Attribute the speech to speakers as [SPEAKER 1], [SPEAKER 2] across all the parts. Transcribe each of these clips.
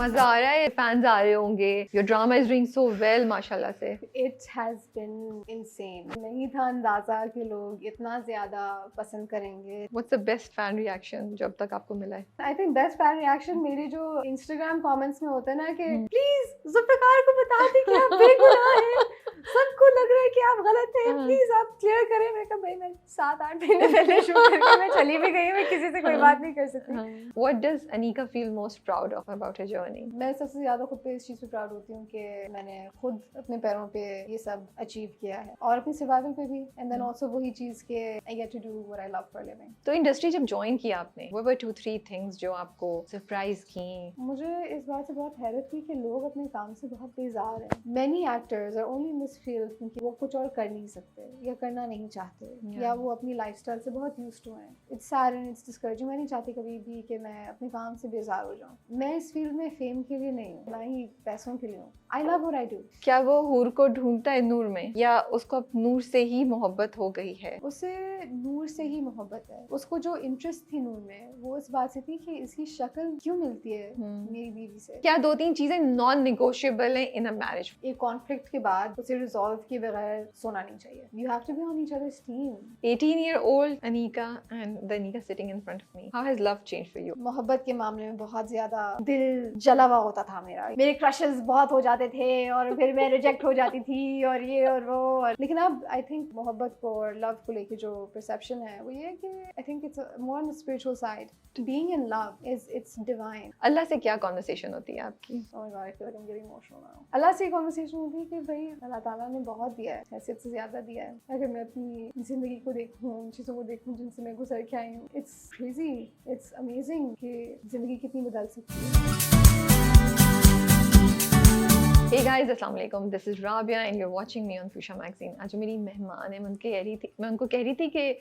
[SPEAKER 1] मजा आ रहा है, फैंस आ रहे होंगे, your drama is doing so well माशाल्लाह से।
[SPEAKER 2] It has been insane. नहीं था अंदाजा कि लोग इतना ज्यादा पसंद करेंगे.
[SPEAKER 1] What's the best fan reaction जो अब तक आपको मिला है?
[SPEAKER 2] I think best fan reaction मेरे जो Instagram comments में होता है ना कि प्लीज जुल्फिकार को बता दें कि आप बेगुनाह हैं, सबको लग रहा है कि आप गलत हैं, प्लीज आप क्लियर करें. मैं कहा भाई मैं 7-8 महीने पहले शूट करके मैं चली भी गई, मैं किसी से कोई बात नहीं कर सकती.
[SPEAKER 1] What does Anika feel most proud of about her journey?
[SPEAKER 2] मैं सबसे ज्यादा खुद पे इस चीज पे प्राउड होती हूँ कि मैंने खुद अपने पैरों पे ये सब अचीव किया है और अपनी सर्वाइवल पे भी. एंड देन आल्सो वही चीज के I get to do what I love for living.
[SPEAKER 1] तो इंडस्ट्री जब ज्वाइन किया आपने, व्हाट वर 2-3 थिंग्स जो आपको सरप्राइज की?
[SPEAKER 2] मुझे इस बात से बहुत हैरत हुई कि लोग अपने काम से बहुत बेजार हैं. Many actors are only in this field क्योंकि वो कुछ और कर नहीं सकते या करना नहीं चाहते या वो अपनी लाइफस्टाइल से बहुत यूज्ड टू हैं. It's sad and it's discouraging. मैं नहीं चाहती कभी भी कि मैं अपने काम से बेजार हो जाऊँ. मैं इस फील्ड में फेम के लिए नहीं हूँ, ना ही पैसों के लिए हूँ. I love what I do.
[SPEAKER 1] क्या वो हूर को ढूंढता है नूर में, या उसको अब नूर से ही मोहब्बत हो गई है?
[SPEAKER 2] उसे नूर से ही मोहब्बत है. उसको जो इंटरेस्ट थी नूर में वो इस बात से थी कि इसकी शक्ल क्यों मिलती है मेरी बीवी से.
[SPEAKER 1] क्या 2-3 चीजें नॉन निगोशिएबल हैं इन अ मैरिज?
[SPEAKER 2] एक कॉन्फ्लिक्ट के बाद उसे रिजॉल्व किए बगैर सोना नहीं चाहिए. You have to be on each others team.
[SPEAKER 1] 18-year-old Anika and the Anika sitting in front of me. How has love changed for you?
[SPEAKER 2] मोहब्बत के मामले में बहुत ज्यादा दिल जला हुआ होता था मेरा. मेरे क्रशेस बहुत हो जाते थे और फिर मैं रिजेक्ट हो जाती थी और ये और वो और. लेकिन अब आई थिंक मोहब्बत को और लव को लेके जो परसेप्शन है वो ये है कि I think it's more on the spiritual side. Being in love is it's divine.
[SPEAKER 1] Allah से क्या कॉन्वर्सेशन होती है आपकी?
[SPEAKER 2] Oh God, I feel like I am getting emotional now. Allah से कॉन्वर्सेशन होती है कि भाई अल्लाह ताला ने बहुत दिया है, हैसियत से ज्यादा दिया है. अगर मैं अपनी जिंदगी को देखूं, उन चीज़ों को देखूं जिनसे मैं गुजर के आई हूँ, इट्स क्रेजी, इट्स अमेजिंग कि जिंदगी कितनी बदल सकती है.
[SPEAKER 1] Hey guys, अस्सलाम वालेकुम. This is Rabia and you're watching me on Fusha Magazine. आज जो मेरी मेहमान है, मैं उनको कह रही थी कि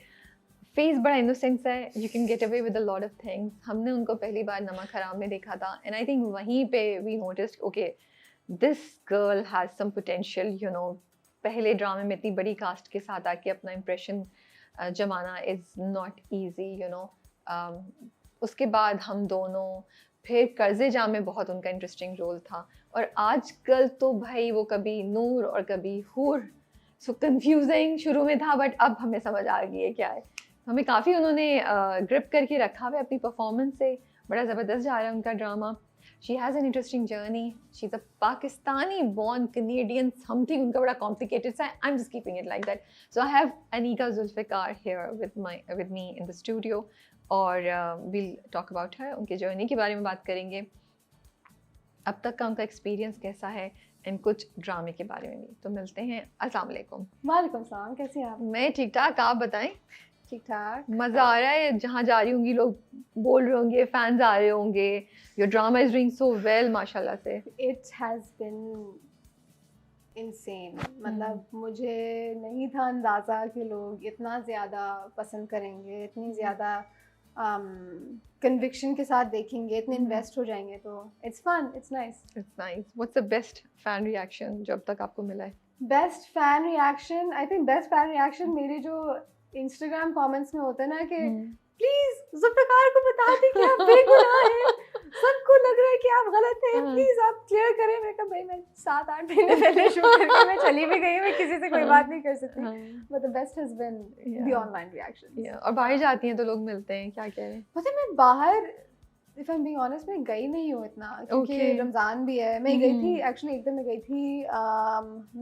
[SPEAKER 1] फेस बड़ा इनोसेंट सा है, you can get away with a lot of things. हमने उनको पहली बार नमक हराम में देखा था एंड आई थिंक वहीं पे we noticed okay this girl has some potential. You know, पहले ड्रामे में इतनी बड़ी कास्ट के साथ आके अपना इंप्रेशन जमाना is not easy. You know, उसके बाद हम दोनों, फिर कर्जे जा में बहुत उनका इंटरेस्टिंग रोल था और आजकल तो भाई वो कभी नूर और कभी हूर. सो कंफ्यूजिंग शुरू में था बट अब हमें समझ आ गई है क्या है. हमें काफ़ी उन्होंने ग्रिप करके रखा हुआ है अपनी परफॉर्मेंस से. बड़ा ज़बरदस्त जा रहा है उनका drama. She has an interesting journey. She is a Pakistani born Canadian something. उनका बड़ा कॉम्प्लिकेटेड सा है. I am just keeping it like that. So I have Anika Zulfiqar here with me in the studio और वील टॉक अबाउट हर. उनके journey के बारे में बात करेंगे, अब तक का उनका एक्सपीरियंस कैसा है एंड कुछ ड्रामे के बारे में भी. तो मिलते हैं. अस्सलाम वालेकुम.
[SPEAKER 2] वालेकुम सलाम. कैसे हैं आप?
[SPEAKER 1] मैं ठीक ठाक, आप बताएं?
[SPEAKER 2] ठीक ठाक.
[SPEAKER 1] मज़ा आ रहा है. जहाँ जा रही होंगी लोग बोल रहे होंगे, फैंस आ रहे होंगे, your drama is doing so well माशाल्लाह से.
[SPEAKER 2] It has been insane. मतलब मुझे नहीं था अंदाज़ा कि लोग इतना ज़्यादा पसंद करेंगे, इतनी ज़्यादा कन्विक्शन के साथ देखेंगे, इतने इन्वेस्ट हो जाएंगे. तो it's fun, it's nice.
[SPEAKER 1] It's nice. What's the best fan reaction जो अब तक आपको मिला है?
[SPEAKER 2] Best fan reaction, I think best fan reaction मेरे जो इंस्टाग्राम कमेंट्स में होता है ना कि प्लीज जुल्फिकार को बता दें कि आप बेगुनाह हैं, सबको लग रहा है कि आप गलत हैं, प्लीज आप क्लियर करें. मैं कहा भाई मैं 7-8 महीने पहले शूट करके मैं चली भी गई, मैं किसी से कोई बात नहीं कर सकती. But the best has been the online reactions.
[SPEAKER 1] और बाहर जाती हैं तो लोग मिलते हैं, क्या कह रहे हैं?
[SPEAKER 2] पता है मैं बाहर, if I am being honest, मैं गई नहीं हूँ इतना क्योंकि रमज़ान भी है. मैं गई थी एक्चुअली, एक दिन मैं गई थी,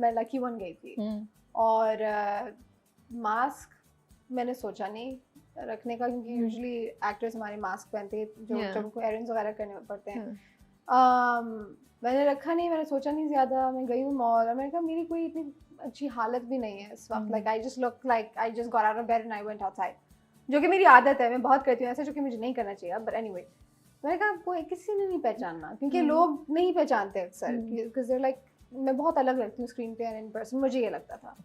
[SPEAKER 2] मैं लकी वन गई थी और मास्क मैंने सोचा नहीं रखने का क्योंकि यूजुअली एक्टर्स हमारे मास्क पहनते हैं जो जब उनको एरेंज वगैरह करने पड़ते हैं. मैंने रखा नहीं, मैंने सोचा नहीं ज़्यादा. मैं गई हूँ मॉल और मैंने कहा मेरी कोई इतनी अच्छी हालत भी नहीं है इस वक्त. Like I just look like I just got out of bed and I went outside, जो कि मेरी आदत है, मैं बहुत करती हूँ ऐसा, जो कि मुझे नहीं करना चाहिए. बट एनीवे, मैंने कहा वो किसी ने नहीं पहचानना क्योंकि लोग नहीं पहचानते अक्सर बिकॉज देयर लाइक मैं बहुत अलग लगती हूँ स्क्रीन पे एंड इन पर्सन. मुझे ये लगता था.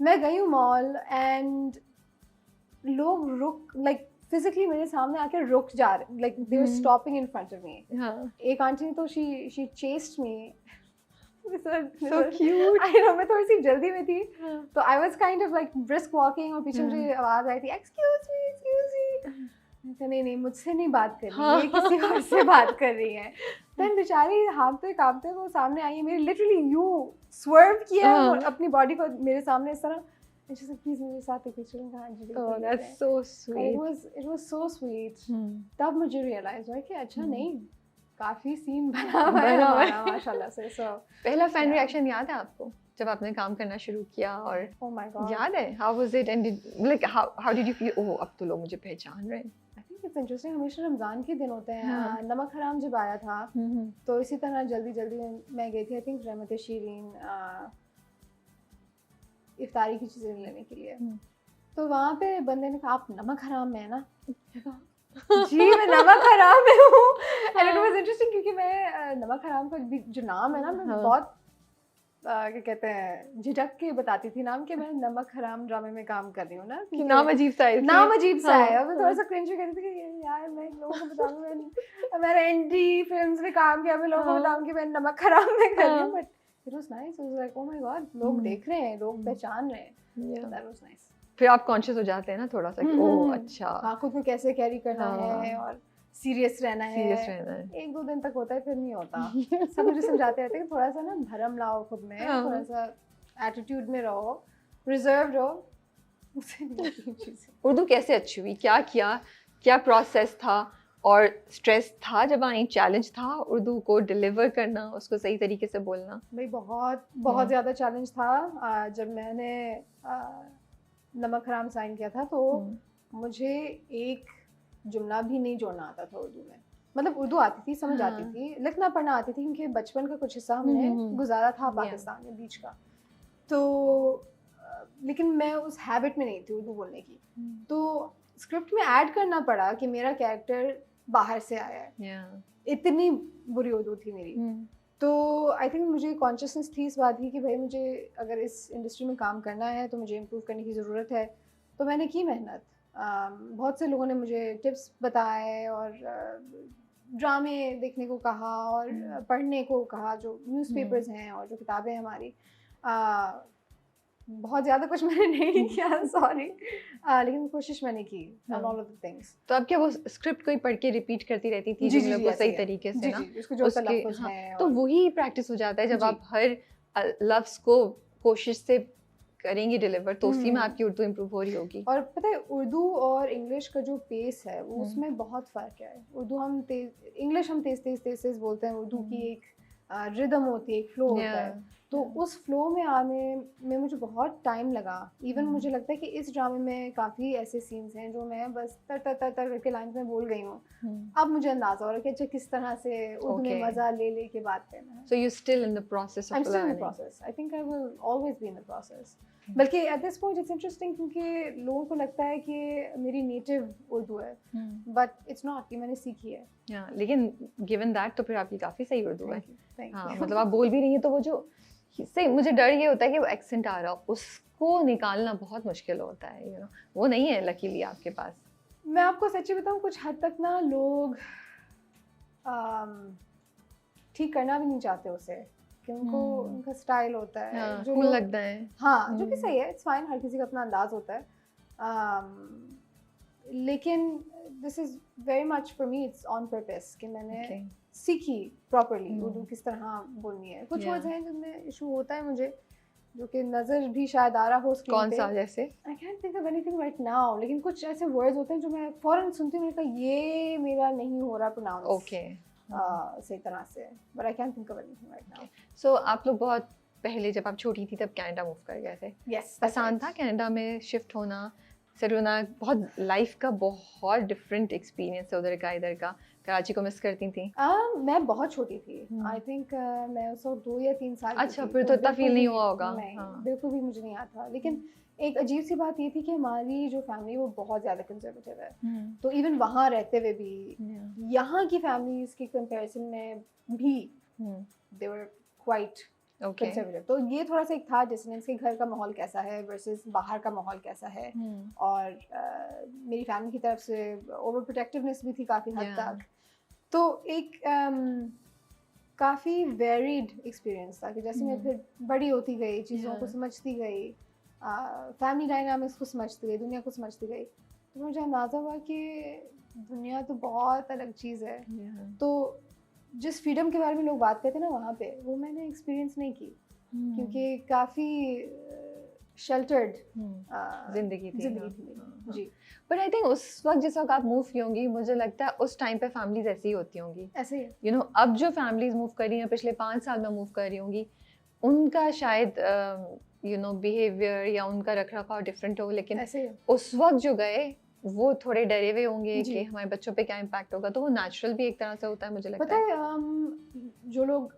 [SPEAKER 2] मैं गई हूँ मॉल एंड लोग रुक लाइक फिजिकली मेरे सामने आके रुक जा रहे, like they were stopping in front of me. एक आंटी ने तो she chased me.
[SPEAKER 1] So cute.
[SPEAKER 2] I know, मैं थोड़ी सी जल्दी में थी तो I was kind of like brisk walking और पीछे मुझे आवाज आई थी एक्सक्यूज मी. नहीं मुझसे नहीं बात कर रही है, किसी और से बात कर रही है. देन बेचारी हाँफते कांपते वो सामने आई है मेरी, लिटरली यू स्वर्व किया और अपनी बॉडी को मेरे सामने इस तरह, and she's like, please मेरे साथ एक पिक्चर हाँ जी।
[SPEAKER 1] Oh, that's so sweet.
[SPEAKER 2] It was so sweet. तब मुझे रियलाइज हुआ कि अच्छा नहीं, काफी सीन बना हुआ है हमारा माशाल्लाह से। So
[SPEAKER 1] पहला फैन रिएक्शन याद है आपको जब आपने काम करना शुरू किया? और
[SPEAKER 2] oh my god,
[SPEAKER 1] याद है how was it and like how did you feel? Oh, अब तो लोग मुझे पहचान रहे हैं।
[SPEAKER 2] I think it's interesting, हमेशा रमजान के दिन होते हैं। नमक हराम जब आया था तो इसी तरह जल्दी जल्दी मैं गई थी, आई थिंक रहमत शीरीन इफ्तारी की चीज़ें लेने के लिए। तो वहाँ पे बंदे ने कहा आप नमक हराम में है ना? जी मैं नमक हराम में हूँ। एंड इट वाज इंटरेस्टिंग क्योंकि मैं नमक हराम का जो नाम है ना, मैं बहुत क्या कहते हैं झिझक के बताती थी नाम, कि मैं नमक हराम ड्रामे में काम कर रही हूँ ना,
[SPEAKER 1] कि नाम अजीब सा है,
[SPEAKER 2] नाम अजीब सा है। और मैं थोड़ा सा क्रिंज करती थी कि यार मैं लोगों को बताऊंगी मैंने एनडी फिल्म्स में काम किया, मैं लोगों को बताऊंगी मैं नमक हराम में कर रही हूँ। But it was nice, it was like oh my God, लोग देख रहे हैं, लोग पहचान रहे हैं। That was nice.
[SPEAKER 1] फिर आप कॉन्शियस हो जाते हैं ना थोड़ा सा कि ओह अच्छा,
[SPEAKER 2] हाँ खुद को कैसे कैरी करना है और सीरियस रहना है। एक दो दिन तक होता है, फिर नहीं होता। सब मुझे समझाते रहते हैं कि थोड़ा सा ना भरम लाओ खुद में, थोड़ा सा एटीट्यूड में रहो, रिजर्व रहो।
[SPEAKER 1] उर्दू कैसे अच्छी हुई? क्या किया, क्या प्रोसेस था? और स्ट्रेस था जब आई, चैलेंज था उर्दू को डिलीवर करना, उसको सही तरीके से बोलना?
[SPEAKER 2] भाई बहुत बहुत ज़्यादा चैलेंज था। जब मैंने नमक हराम साइन किया था तो मुझे एक जुमला भी नहीं जोड़ना आता था उर्दू में। मतलब उर्दू आती थी, समझ आती थी, लिखना पढ़ना आती थी क्योंकि बचपन का कुछ हिस्सा हमने गुजारा था पाकिस्तान में बीच का। तो लेकिन मैं उस हैबिट में नहीं थी उर्दू बोलने की। तो स्क्रिप्ट में ऐड करना पड़ा कि मेरा कैरेक्टर बाहर से आया है। इतनी बुरी उर्दू थी मेरी। तो आई थिंक मुझे कॉन्शियसनेस थी इस बात की कि भाई मुझे अगर इस इंडस्ट्री में काम करना है तो मुझे इम्प्रूव करने की ज़रूरत है। तो मैंने की मेहनत। बहुत से लोगों ने मुझे टिप्स बताए और ड्रामे देखने को कहा और पढ़ने को कहा, जो न्यूज़पेपर्स हैं और जो किताबें हैं हमारी। बहुत ज़्यादा कुछ मैंने नहीं किया, सॉरी, लेकिन कोशिश मैंने की on all of the things.
[SPEAKER 1] तो अब क्या वो स्क्रिप्ट को ही पढ़ के रिपीट करती रहती थी जुमलों को सही तरीके से ना?
[SPEAKER 2] उसको जो तलफ्फुज़ हैं,
[SPEAKER 1] तो वही प्रैक्टिस हो जाता है जब आप हर लफ्ज़ को कोशिश से करेंगी डिलीवर, तो उसी में आपकी उर्दू इम्प्रूव हो रही होगी।
[SPEAKER 2] और पता है उर्दू और इंग्लिश का जो पेस है वो उसमें बहुत फ़र्क है। उर्दू हम तेज, इंग्लिश हम तेज बोलते हैं, उर्दू की एक रिदम होती है, एक फ्लो होता है। तो उस फ्लो में आने में मुझे बहुत टाइम लगा। इवन मुझे लगता है कि इस ड्रामे में काफ़ी ऐसे सीन्स हैं जो मैं बस तर तर तर तर करके लाइन में बोल गई हूँ। अब मुझे अंदाज़ा हो रहा है कि अच्छा किस तरह से उर्दू में मज़ा ले ले के बात करना है।
[SPEAKER 1] So you're still in the process of learning.
[SPEAKER 2] I'm still in the process. I think I will always be in the process. बल्कि at this point it's interesting क्योंकि लोगों को लगता है कि मेरी नेटिव उर्दू है, बट इट्स नॉट, ये मैंने सीखी है।
[SPEAKER 1] लेकिन गिवन दैट तो फिर आपकी काफ़ी सही उर्दू है। हाँ, मतलब आप बोल भी रही हैं तो वो जो सही, मुझे डर ये होता है कि वो एक्सेंट आ रहा, उसको निकालना बहुत मुश्किल होता है, वो नहीं है लकीली आपके पास।
[SPEAKER 2] मैं आपको सच्ची बताऊँ, कुछ हद तक ना लोग ठीक करना भी नहीं चाहते उसे, कि उनको उनका स्टाइल होता है जो
[SPEAKER 1] कूल लगता है।
[SPEAKER 2] हाँ, जो कि सही है, इट्स फाइन, हर किसी का अपना अंदाज होता है। लेकिन this is very much for me, it's on purpose कि मैंने सीखी प्रॉपर्ली उर्दू किस तरह बोलनी है। कुछ वर्ड्स हैं जिनमें इशू होता है मुझे, जो कि नज़र भी शायद आ रहा हो स्क्रीन पे।
[SPEAKER 1] कौन सा? जैसे
[SPEAKER 2] आई can't think of anything right now, लेकिन कुछ ऐसे वर्ड्स होते हैं जो मैं फ़ौरन सुनती हूँ, मैंने कहा ये मेरा नहीं हो रहा प्रोनाउंस सही तरह से, but I can't think of anything right now.
[SPEAKER 1] So आप लोग बहुत पहले जब आप छोटी थी तब कनाडा मूव कर गए थे?
[SPEAKER 2] यस।
[SPEAKER 1] आसान था कनाडा में शिफ्ट होना, सेटल होना? बहुत लाइफ का बहुत डिफरेंट एक्सपीरियंस है उधर का इधर का। कराची को मिस करती थी?
[SPEAKER 2] मैं बहुत छोटी थी, आई थिंक मैं उस वक्त 2 या 3 साल की थी।
[SPEAKER 1] अच्छा, फिर तो इतना फील नहीं हुआ होगा।
[SPEAKER 2] बिल्कुल भी मुझे नहीं आता। लेकिन एक अजीब सी बात ये थी कि हमारी जो फैमिली वो बहुत ज़्यादा कंजर्वेटिव है। तो इवन वहाँ रहते हुए भी यहाँ की फैमिलीज की कंपैरिजन में भी दे वर क्वाइट कंजर्वेटिव। तो ये थोड़ा सा एक था डिसनेंस कि घर का माहौल कैसा है वर्सेस बाहर का माहौल कैसा है। और मेरी फैमिली की तरफ से ओवर प्रोटेक्टिवनेस भी थी काफ़ी हद तक। तो एक काफ़ी वेरिड एक्सपीरियंस था कि जैसे मैं फिर बड़ी होती गई, चीज़ों को समझती गई, फैमिली डायनामिक्स को समझती गई, दुनिया को समझती गई, तो मुझे अंदाज़ा हुआ कि दुनिया तो बहुत अलग चीज़ है। तो जिस फ्रीडम के बारे में लोग बात करते हैं ना वहाँ पे, वो मैंने एक्सपीरियंस नहीं की, क्योंकि काफ़ी शेल्टर्ड
[SPEAKER 1] जिंदगी थी
[SPEAKER 2] मेरी। जी,
[SPEAKER 1] बट आई थिंक उस वक्त जिस वक्त आप मूव की होंगी, मुझे लगता है उस टाइम पे फैमिलीज ऐसी ही होती होंगी,
[SPEAKER 2] ऐसे ही
[SPEAKER 1] यू नो अब जो फैमिलीज मूव कर रही हैं पिछले 5 साल में मूव कर रही होंगी, उनका शायद यू नो बिहेवियर या उनका रख रखाव डिफरेंट हो, लेकिन
[SPEAKER 2] ऐसे ही
[SPEAKER 1] उस वक्त जो गए वो थोड़े डरे हुए होंगे
[SPEAKER 2] जी।
[SPEAKER 1] कि हमारे बच्चों पे क्या इम्पैक्ट होगा, तो वो नेचुरल भी एक तरह से होता है मुझे लगता
[SPEAKER 2] पता
[SPEAKER 1] है।
[SPEAKER 2] है जो लोग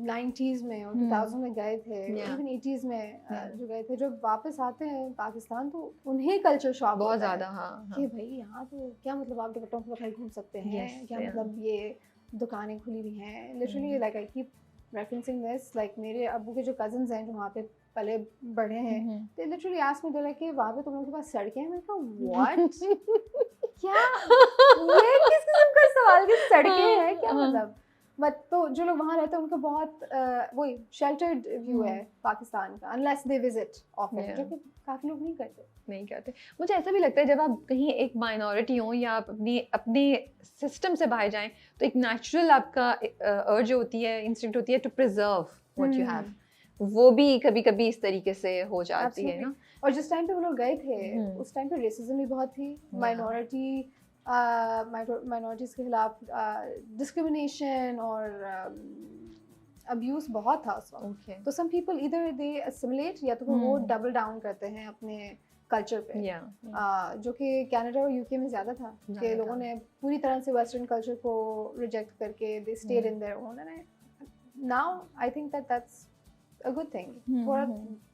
[SPEAKER 2] 90s में और 2000 में गए थे,
[SPEAKER 1] Yeah.
[SPEAKER 2] इवन 80s में
[SPEAKER 1] Yeah.
[SPEAKER 2] जो गए थे, जब वापस आते हैं पाकिस्तान तो उन्हें कल्चर शॉक
[SPEAKER 1] बहुत
[SPEAKER 2] होता है
[SPEAKER 1] ज्यादा, हाँ
[SPEAKER 2] कि भाई यहाँ तो क्या मतलब आप दुपट्टों के बगैर घूम सकते हैं,
[SPEAKER 1] Yes,
[SPEAKER 2] क्या
[SPEAKER 1] yeah.
[SPEAKER 2] मतलब ये दुकानें खुली हुई हैं, literally like I keep referencing this, like मेरे अब्बू के जो कजन्स हैं जो वहाँ पे पले बढ़े हैं, ते लिटरली आस्क मी, दे कि वहाँ पे तुम लोगों के पास सड़कें हैं, मैंने कहा व्हाट क्या, ये किस किस्म का सवाल, कि सड़कें हैं क्या मतलब। बट तो जो लोग वहाँ रहते हैं उनको बहुत वही शेल्टर्ड व्यू है पाकिस्तान का, अनलेस दे विजिट ऑफन, जो कि काफ़ी लोग नहीं करते।
[SPEAKER 1] मुझे ऐसा भी लगता है जब आप कहीं एक माइनॉरिटी हो या आप अपने सिस्टम से बाहर जाएं, तो एक नेचुरल आपका अर्ज होती है, इंस्टिंक्ट होती है to preserve what you have, वो भी कभी कभी इस तरीके से हो जाती है ना।
[SPEAKER 2] और जिस टाइम पे वो लोग गए थे उस टाइम पे रेसिज्म भी बहुत थी, माइनॉरिटीज़ के खिलाफ डिस्क्रिमिनेशन और अब्यूज बहुत था उस वक्त। तो सम पीपल इधर दे असिमिलेट, या तो वो डबल डाउन करते हैं अपने कल्चर पे, जो कि कनाडा और यूके में ज़्यादा था कि लोगों ने पूरी तरह से वेस्टर्न कल्चर को रिजेक्ट करके they stayed in their own, and now I think that's a good thing. थोड़ा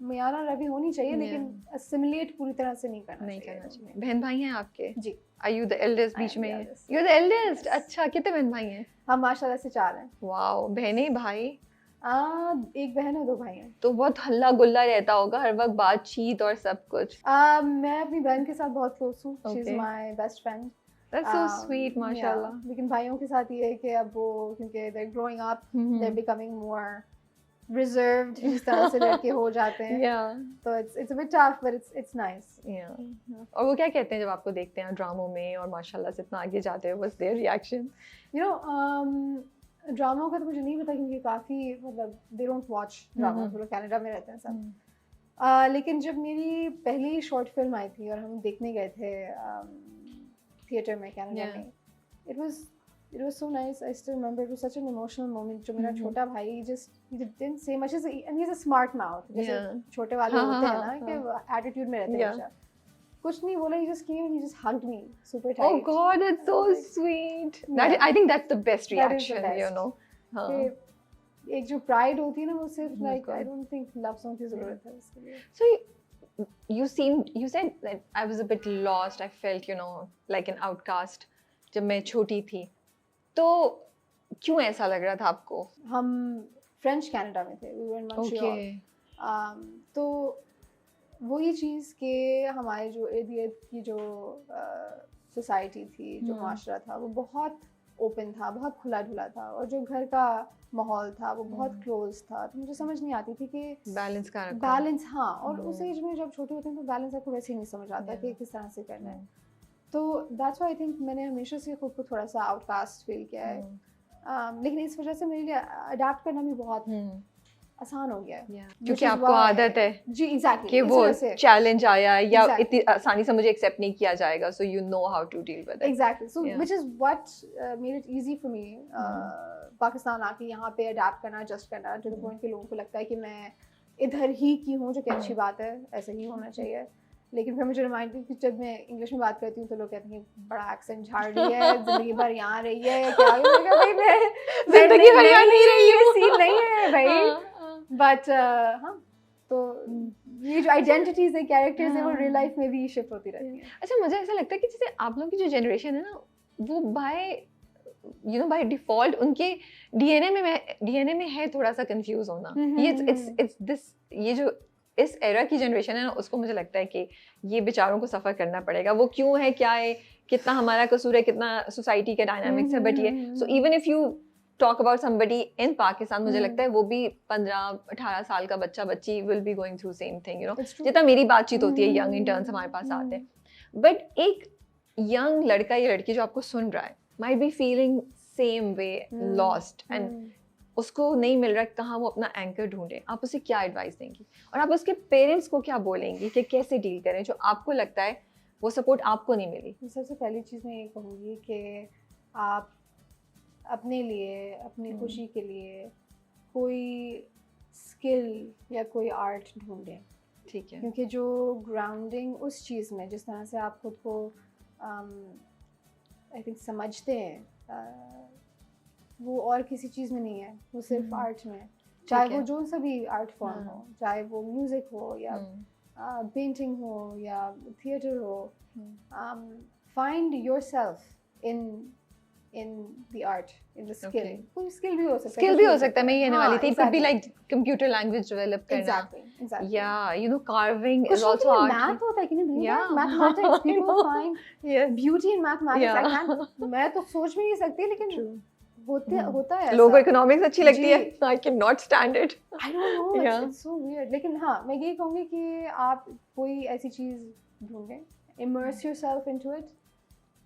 [SPEAKER 2] मियाना रवि होनी चाहिए, लेकिन assimilate पूरी तरह से नहीं करना चाहिए।
[SPEAKER 1] बहन भाई हैं आपके?
[SPEAKER 2] जी।
[SPEAKER 1] Are you the eldest बीच में? You're the eldest? अच्छा, कितने बहन भाई हैं?
[SPEAKER 2] हम माशाल्लाह से 4 हैं।
[SPEAKER 1] वाओ, बहनें भाई?
[SPEAKER 2] एक बहन और 2 भाई हैं।
[SPEAKER 1] तो बहुत हल्ला गुल्ला रहता होगा हर वक्त, बातचीत और सब कुछ।
[SPEAKER 2] मैं अपनी बहन के साथ बहुत क्लोज हूँ, she is my best friend.
[SPEAKER 1] That's so sweet, माशाल्लाह।
[SPEAKER 2] लेकिन भाइयों के साथ ये है कि अब वो क्योंकि they're growing up, they're becoming more reserved, जिस तरह से लड़के हो जाते हैं, तो it's a bit tough, but it's nice.
[SPEAKER 1] और वो क्या कहते हैं जब आपको देखते हैं ड्रामों में और माशाल्लाह से इतना आगे जाते हैं, what's their reaction?
[SPEAKER 2] You know, ड्रामों का तो मुझे नहीं पता क्योंकि काफ़ी मतलब they don't watch ड्रामा, वो लोग कनाडा में रहते हैं सब। लेकिन जब मेरी पहली शॉर्ट फिल्म आई थी और हम देखने गए थे थिएटर में कनाडा में, it was so nice. I still remember it was such an emotional moment. जो मेरा छोटा भाई he didn't say much, and he's a smart mouth. जैसे छोटे वाले होते हैं ना कि attitude में रहते हैं, कुछ नहीं बोला, he just came and he just hugged me super tight.
[SPEAKER 1] Oh God, that's so sweet. I think that's the best reaction, you know.
[SPEAKER 2] एक जो pride होती है ना, वो सिर्फ like I don't think love song की ज़रूरत है उसके लिए.
[SPEAKER 1] So you said that I was a bit lost. I felt, you know, like an outcast जब मैं छोटी थी. तो क्यों ऐसा लग रहा था आपको?
[SPEAKER 2] हम फ्रेंच कनाडा में थे, we were in Montreal. तो वही चीज़ के हमारे जो इर्द गिर्द की जो सोसाइटी थी, जो माशरा था, वो बहुत ओपन था, बहुत खुला ढुला था, और जो घर का माहौल था वो बहुत क्लोज था। तो मुझे समझ नहीं आती थी कि बैलेंस, हाँ, और उस एज में जब छोटे होते हैं तो बैलेंस आपको वैसे ही नहीं समझ आता कि किस तरह से करना है। तो दैट्स व्हाई आई थिंक मैंने हमेशा से खुद को थोड़ा सा आउटकास्ट फील किया है, लेकिन इस वजह से मेरे लिए अडेप्ट करना भी बहुत आसान हो गया है,
[SPEAKER 1] क्योंकि आपको आदत है
[SPEAKER 2] जी एग्जैक्टली
[SPEAKER 1] कि वो चैलेंज आया या इतनी आसानी से मुझे एक्सेप्ट नहीं किया जाएगा, so you know how to deal with it.
[SPEAKER 2] Exactly, so which is what made it easy for me Pakistan आके यहाँ पे अडेप्ट करना, एडजस्ट करना, टू द पॉइंट कि लोगों को लगता है कि मैं इधर ही की हूँ, जो कि अच्छी बात है, ऐसा ही होना चाहिए। लेकिन फिर मुझे रिमाइंड कि जब मैं इंग्लिश में बात करती हूँ तो लोग कहते हैं बड़ा एक्सेंट झाड़ रही है, जिंदगी भर यहाँ रही है, क्या भाई मैं जिंदगी भर यहाँ नहीं रही हूँ, सीन नहीं है भाई। बट हाँ, तो ये जो आइडेंटिटीज है, कैरेक्टर्स है, वो रियल लाइफ में भी शिफ्ट होती रहती है।
[SPEAKER 1] अच्छा, मुझे ऐसा लगता है कि जैसे आप लोग की जो जनरेशन है ना, वो बाय डिफॉल्ट उनके डीएनए में है थोड़ा सा कंफ्यूज होना। ये जो इस एरा की जनरेशन है ना, उसको मुझे लगता है कि ये बेचारों को सफ़र करना पड़ेगा। वो क्यों है, क्या है, कितना हमारा कसूर है, कितना सोसाइटी के डायनामिक्स है, बट ये so even if you talk about somebody in Pakistan, मुझे लगता है वो भी 15-18 साल का बच्ची will be going through same thing, you know. जितना मेरी बातचीत होती है, यंग इंटर्न्स हमारे पास आते हैं, बट एक यंग लड़का या लड़की जो आपको सुन रहा है might be feeling same way lost and उसको नहीं मिल रहा कहाँ वो अपना एंकर ढूंढे, आप उसे क्या एडवाइस देंगी और आप उसके पेरेंट्स को क्या बोलेंगी कि कैसे डील करें जो आपको लगता है वो सपोर्ट आपको नहीं मिली?
[SPEAKER 2] सबसे पहली चीज़ मैं ये कहूँगी कि आप अपने लिए, अपनी खुशी के लिए कोई स्किल या कोई आर्ट ढूंढें,
[SPEAKER 1] ठीक है,
[SPEAKER 2] क्योंकि जो ग्राउंडिंग उस चीज़ में जिस तरह से आप खुद को आई थिंक समझते हैं वो और किसी चीज़ में नहीं है, वो सिर्फ आर्ट में है। चाहे वो जो सा भी आर्ट फॉर्म हो, चाहे वो म्यूज़िक हो या पेंटिंग हो या थिएटर हो, find yourself in the art, in the skill. कोई स्किल भी हो सकता है,
[SPEAKER 1] स्किल भी हो सकता है, मैं ये कहने वाली थी, it could be like computer language develop करना,
[SPEAKER 2] एग्जैक्टली,
[SPEAKER 1] या you know carving is also art.
[SPEAKER 2] Math होता है कि नहीं, mathematics, people find beauty in mathematics. I can, मैं तो सोच भी नहीं सकती, लेकिन होता है।
[SPEAKER 1] लोगों को इकोनॉमिक्स अच्छी लगती है, I can not stand it,
[SPEAKER 2] I don't know, it's so weird. लेकिन हाँ, मैं ये कहूँगी कि आप कोई ऐसी चीज़ ढूंढें, immerse yourself into it,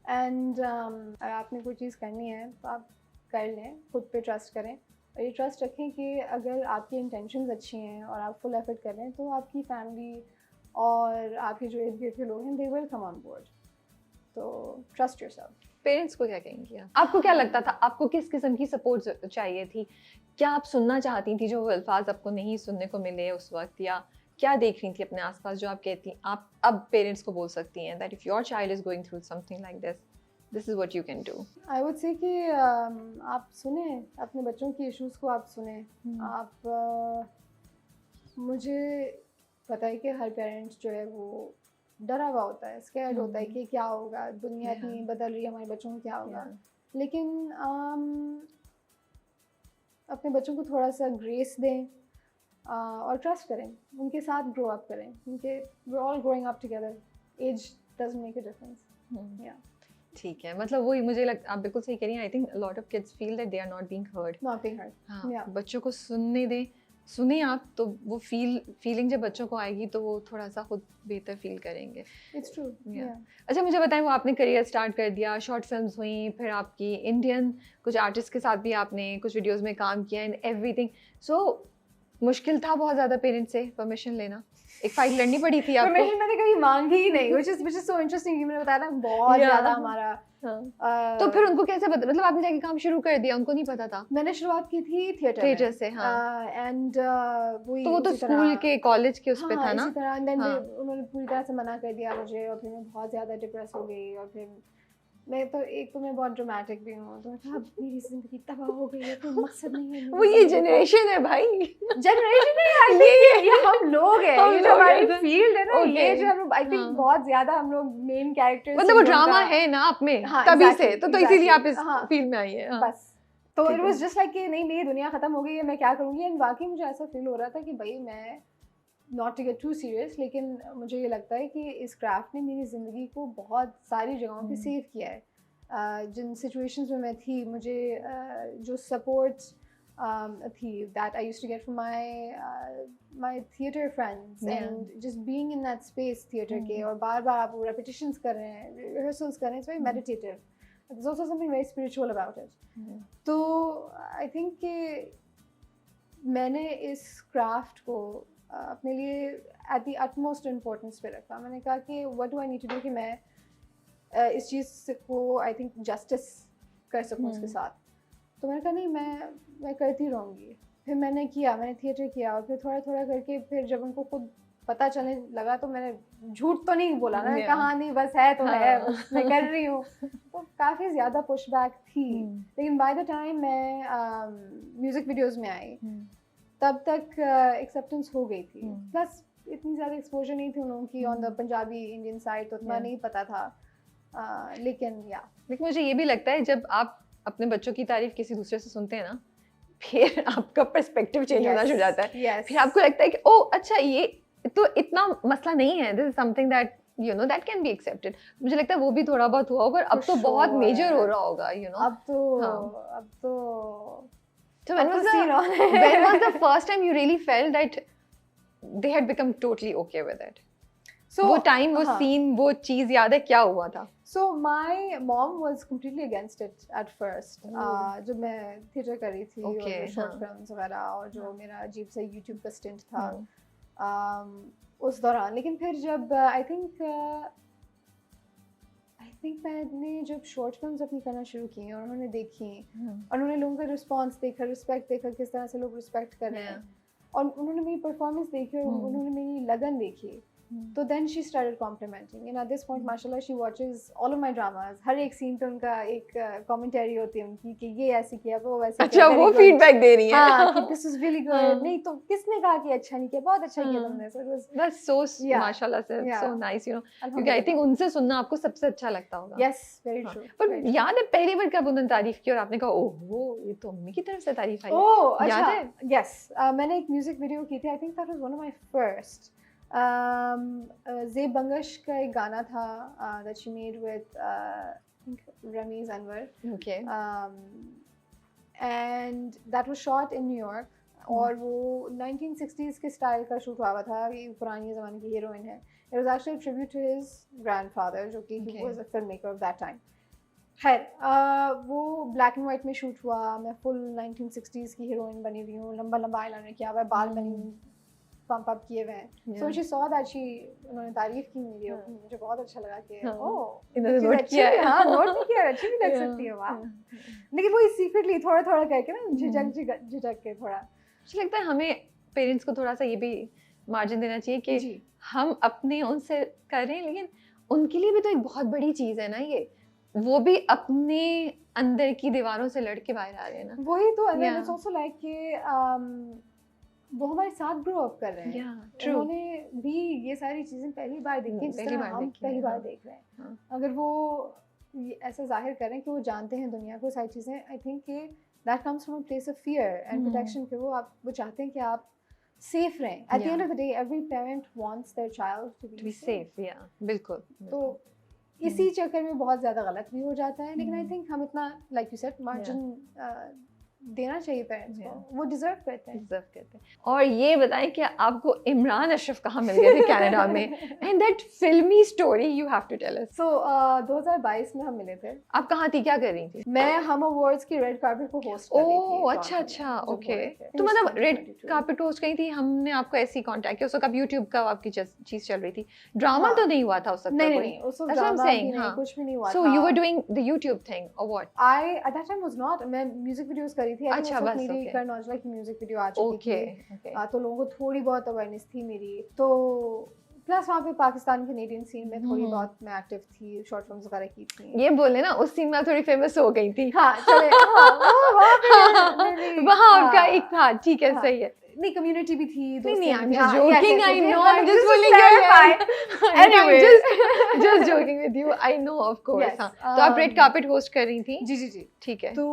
[SPEAKER 2] and आपने कोई चीज़ करनी है तो आप कर लें, खुद पे ट्रस्ट करें और ये ट्रस्ट रखें कि अगर आपकी इंटेंशंस अच्छी हैं और आप फुल एफर्ट कर रहे हैं तो आपकी फैमिली और आपके जो इर्द गिर्द के लोग हैं, they will come on board. तो ट्रस्ट योरसेल्फ।
[SPEAKER 1] पेरेंट्स को क्या कहेंगी आप? आपको क्या लगता था, आपको किस किस्म की सपोर्ट चाहिए थी? क्या आप सुनना चाहती थी जो अल्फाज आपको नहीं सुनने को मिले उस वक्त, या क्या देख रही थी अपने आसपास जो आप कहती आप अब पेरेंट्स को बोल सकती हैं that if your child is going through something like this is what you can do?
[SPEAKER 2] I would say कि आप सुने अपने बच्चों की इश्यूज को, आप सुने। आप मुझे पता है कि हर पेरेंट्स जो है वो डरा हुआ होता है, स्कैर्ड होता है कि क्या होगा, दुनिया इतनी बदल रही है, हमारे बच्चों को क्या होगा। लेकिन अपने बच्चों को थोड़ा सा ग्रेस दें और ट्रस्ट करें, उनके साथ ग्रो अप करें, उनके we are all growing up together, as doesn't make a difference. या
[SPEAKER 1] ठीक है, मतलब वही मुझे लगता, आप बिल्कुल सही कह रही हैं। I think lot of kids feel that they are not being heard. हाँ, बच्चों को सुनने दें, सुने आप तो वो फीलिंग जब बच्चों को आएगी तो वो थोड़ा सा खुद बेहतर फील करेंगे।
[SPEAKER 2] It's true.
[SPEAKER 1] अच्छा, मुझे बताएं, वो आपने करियर स्टार्ट कर दिया, शॉर्ट फिल्म्स हुई, फिर आपकी इंडियन कुछ आर्टिस्ट के साथ भी आपने कुछ वीडियोस में काम किया एंड एवरीथिंग। सो मुश्किल था बहुत ज़्यादा पेरेंट्स से परमिशन लेना? एक फाइट लड़नी पड़ी थी आपको?
[SPEAKER 2] परमिशन मैंने कभी मांगी ही नहीं, which is so interesting कि मैंने बताया ना बहुत ज़्यादा हमारा।
[SPEAKER 1] तो फिर उनको कैसे पता, मतलब आपने जाके काम शुरू कर दिया, उनको नहीं पता था?
[SPEAKER 2] मैंने शुरुआत की थी थिएटर से। हाँ, एंड
[SPEAKER 1] तो वो तो स्कूल के कॉलेज के उस पे था ना?
[SPEAKER 2] इसी तरह, एंड देन उन्होंने पूरी तरह से मना कर दिया मुझे, और फिर मैं बहुत ज़्यादा डिप्रेस हो गई। और फिर मैं बहुत ड्रामेटिक भी हूँ, तो मैं कहा मेरी ज़िंदगी तबाह हो गई है, कोई मकसद नहीं है।
[SPEAKER 1] वो ये जनरेशन है भाई,
[SPEAKER 2] जनरेशन नहीं, ये हम लोग हैं, ये जो हमारी फील्ड है ना, ये जो हम आई थिंक बहुत ज़्यादा हम लोग मेन कैरेक्टर्स,
[SPEAKER 1] मतलब वो ड्रामा है ना आप में तभी से, तो इसीलिए आप इस फील्ड में आई है बस।
[SPEAKER 2] तो इट वाज जस्ट लाइक कि नहीं, मेरी दुनिया खत्म हो गई है, मैं क्या करूँगी। एंड वाकई मुझे ऐसा फील हो रहा था कि भाई मैं not to get too serious, लेकिन मुझे ये लगता है कि इस क्राफ्ट ने मेरी ज़िंदगी को बहुत सारी जगहों पे सेव किया है। जिन सिचुएशंस में मैं थी, मुझे जो सपोर्ट थी that I used to get from my theatre friends, and just being in that space theatre के, और बार बार आप रेपिटेशंस कर रहे हैं, रिहर्सल्स कर रहे हैं, it's very meditative, there's also something very spiritual about it. तो I think कि मैंने इस क्राफ्ट को अपने लिए at the utmost importance पे रखा। मैंने कहा कि what do I need to do कि मैं इस चीज़ को I think justice कर सकूँ उसके साथ। तो मैंने कहा नहीं, मैं करती रहूँगी। फिर मैंने थिएटर किया, और फिर थोड़ा थोड़ा करके फिर जब उनको खुद पता चलने लगा तो मैंने झूठ तो नहीं बोला ना, कहा नहीं बस है तो है, मैं कर रही हूँ। तो काफ़ी ज़्यादा पुशबैक थी, लेकिन बाय द टाइम मैं म्यूज़िक वीडियोस में आई तब तक एक्सेप्टेंस हो गई थी। प्लस इतनी ज़्यादा एक्सपोजर नहीं थी उन लोगों की on the Punjabi Indian side, तो उतना नहीं पता था। लेकिन
[SPEAKER 1] मुझे ये भी लगता है जब आप अपने बच्चों की तारीफ किसी दूसरे से सुनते हैं ना, फिर आपका पर्सपेक्टिव चेंज होना शुरू जाता है। फिर आपको लगता है कि ओ अच्छा, ये तो इतना मसला नहीं है, this is something that you know that can be accepted. मुझे लगता है वो भी थोड़ा बहुत हुआ होगा, अब तो बहुत मेजर हो रहा होगा, यू नो। अब तो So when was the first time you really felt that they had become totally okay with it? So वो टाइम, वो सीन, वो चीज याद है क्या हुआ था?
[SPEAKER 2] So my mom was completely against it at first. जब मैं theatre कर रही थी
[SPEAKER 1] Okay,
[SPEAKER 2] और short
[SPEAKER 1] हाँ.
[SPEAKER 2] films वगैरह और जो मेरा अजीब सा YouTube का stint था
[SPEAKER 1] हाँ.
[SPEAKER 2] उस दौरान, लेकिन फिर जब I think मैंने जब शॉर्ट फिल्म्स अपनी करना शुरू की और उन्होंने देखी और उन्होंने लोगों का रिस्पांस देखा, रिस्पेक्ट देखा, किस तरह से लोग रिस्पेक्ट कर रहे हैं और उन्होंने मेरी परफॉर्मेंस देखी और उन्होंने मेरी लगन देखी, तो then she started complimenting and at this point माशाल्लाह she watches all of my dramas. हर एक सीन पे उनका एक कमेंटरी होती है उनकी कि ये ऐसे किया वो वैसे
[SPEAKER 1] अच्छा वो फीडबैक दे रही है
[SPEAKER 2] हाँ कि this is really good. नहीं तो किसने कहा कि अच्छा नहीं किया, बहुत अच्छा किया तुमने. So it was
[SPEAKER 1] that's so माशाल्लाह से so nice, you know, क्योंकि I think उनसे सुनना आपको सबसे अच्छा लगता होगा.
[SPEAKER 2] Yes, very true.
[SPEAKER 1] पर याद है पहली बार कब उन्होंने तारीफ की और आपने कहा ओहो ये तो अम्मी की तरफ से तारीफ आई?
[SPEAKER 2] ओह
[SPEAKER 1] याद
[SPEAKER 2] अच्छा.
[SPEAKER 1] है?
[SPEAKER 2] Yes, मैंने एक म्यूजिक वीडियो की थी. I think that was one of my first. ज़ेब Bangash का एक गाना था that she made with Ramiz Anwar.
[SPEAKER 1] Okay.
[SPEAKER 2] And that was shot in New York. और वो 1960s के स्टाइल का शूट हुआ था. ये पुरानी ज़माने की हीरोइन है. It was actually a tribute to his grandfather, जो कि he was a filmmaker of that time. खैर वो ब्लैक एंड वाइट में शूट हुआ. मैं फुल 1960s की हीरोइन बनी हुई हूँ. लंबा लंबा आईलाइनर किया हुआ है, बाल मैंने पंप अप किए हुए हैं. So when she saw that, उन्होंने तारीफ की मेरी और मुझे बहुत अच्छा लगा कि ओह
[SPEAKER 1] इन्होंने नोट किया है.
[SPEAKER 2] हाँ नोट भी किया, अच्छी भी लग सकती है. वाह. लेकिन वो सीक्रेटली थोड़ा थोड़ा करके ना झिझक के थोड़ा.
[SPEAKER 1] मुझे लगता है हमें पेरेंट्स को थोड़ा सा ये भी मार्जिन देना चाहिए कि हम अपने उनसे कर रहे हैं लेकिन उनके लिए भी तो एक बहुत बड़ी चीज़ है ना ये. वो भी अपने अंदर की दीवारों से लड़ के बाहर आ रहे हैं ना.
[SPEAKER 2] वही तो. and it's also like कि वो हमारे साथ ग्रो अप कर रहे हैं. उन्होंने भी ये सारी चीजें पहली बार देखी जिस तरह हम पहली बार देख रहे हैं. अगर वो ऐसा जाहिर करें कि वो जानते हैं दुनिया को सारी चीजें, आई थिंक कि that comes from a place of fear and protection कि वो चाहते हैं कि आप सेफ रहें. At the end of the day every parent wants their child to be
[SPEAKER 1] safe. या बिल्कुल.
[SPEAKER 2] तो इसी चक्कर में बहुत ज्यादा गलत भी हो जाता है. लेकिन आई थिंक हम इतना लाइक यू सेड मार्जिन देना चाहिए पेरेंट्स को. वो डिजर्व करते हैं.
[SPEAKER 1] और ये बताएं कि आपको इमरान अशरफ कहाँ मिल गए थे कनाडा में and that filmy story you have to tell us.
[SPEAKER 2] So 2022 में हम मिले थे.
[SPEAKER 1] आप कहाँ थी, क्या कर रही थी?
[SPEAKER 2] मैं हम अवार्ड्स की रेड कार्पेट को होस्ट कर रही थी.
[SPEAKER 1] ओह अच्छा ओके. तो मतलब रेड कार्पेट होस्ट करी थी. हमने आपको ऐसे ही कांटेक्ट किया. उस वक्त यूट्यूब का आपकी चीज चल रही थी. ड्रामा तो नहीं हुआ था उस वक्त?
[SPEAKER 2] नहीं उस वक्त ड्रामा नहीं, कुछ भी नहीं हुआ था.
[SPEAKER 1] So you were doing the YouTube thing or what?
[SPEAKER 2] I at that time was not. मैं म्यूजिक वीडियोस कर रही थी.
[SPEAKER 1] अच्छा बस
[SPEAKER 2] मेरी कर्ण औजला की म्यूजिक वीडियो आ चुकी थी. तो लोगों को थोड़ी बहुत अवेयरनेस थी मेरी. तो प्लस वहाँ पे पाकिस्तान कैनेडियन सीन में थोड़ी बहुत मैं एक्टिव थी. शॉर्ट फिल्म्स वगैरह की थी.
[SPEAKER 1] ये बोले ना उस सीन में थोड़ी फेमस हो गई थी.
[SPEAKER 2] हाँ चले
[SPEAKER 1] वहाँ उनका एक था. ठीक है सही है.
[SPEAKER 2] नहीं कम्युनिटी भी थी.
[SPEAKER 1] नहीं I'm just joking. I know. I'm just fooling you. Anyway, just joking with you. I know of course. हाँ. तो आप रेड कार्पेट होस्ट कर रही थी?
[SPEAKER 2] जी
[SPEAKER 1] ठीक है.
[SPEAKER 2] तो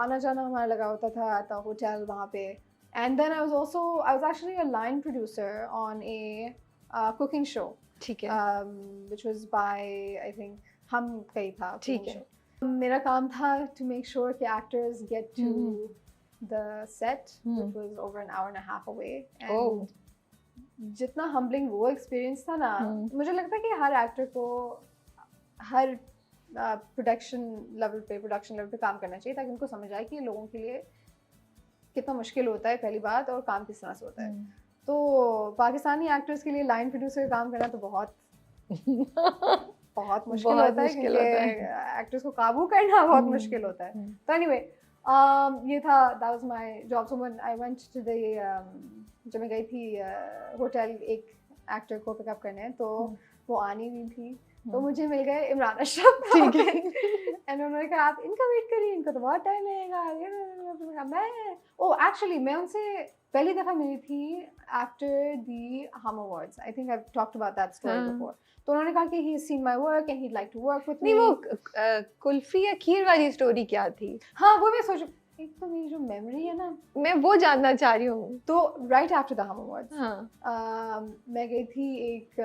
[SPEAKER 2] आना जाना हमारा लगा होता था at the hotel वहाँ पे. And then I was actually a line producer on a cooking show.
[SPEAKER 1] ठीक है.
[SPEAKER 2] Which was by I think हम कहीं था.
[SPEAKER 1] ठीक है.
[SPEAKER 2] मेरा काम था to make sure कि actors get to the set, which was over an hour and a half away. And जितना humbling वो experience था ना, मुझे लगता है कि हर actor को हर production level पे काम करना चाहिए ताकि उनको समझ आए कि लोगों के लिए कितना मुश्किल होता है पहली बात और काम किस तरह से होता है. तो पाकिस्तानी एक्टर्स के लिए लाइन प्रोड्यूसर काम करना तो बहुत मुश्किल होता है क्योंकि एक्टर्स को काबू करना बहुत मुश्किल होता है. तो एनीवे ये था. That was my job. So when I went to the जब मैं गई थी होटल एक एक्टर को पिकअप करने, तो वो आनी हुई थी. तो मुझे मिल गए इमरान अशरफ. ठीक है. एंड उन्होंने कहा आप इनका वेट करिए, इनको तो बहुत टाइम लगेगा. मैं एक्चुअली मैं उनसे पहली दफ़ा मिली थी after the Hum awards. I think I talked about that story before. तो उन्होंने कहा कि he has seen my work and he like to work with me.
[SPEAKER 1] नहीं वो कुल्फी या खीर वाली स्टोरी क्या थी?
[SPEAKER 2] हाँ वो मैं सोच, एक तो मेरी जो मेमोरी है ना
[SPEAKER 1] मैं वो जानना चाह रही हूँ.
[SPEAKER 2] तो राइट आफ्टर द हम अवार्ड्स मैं गई थी एक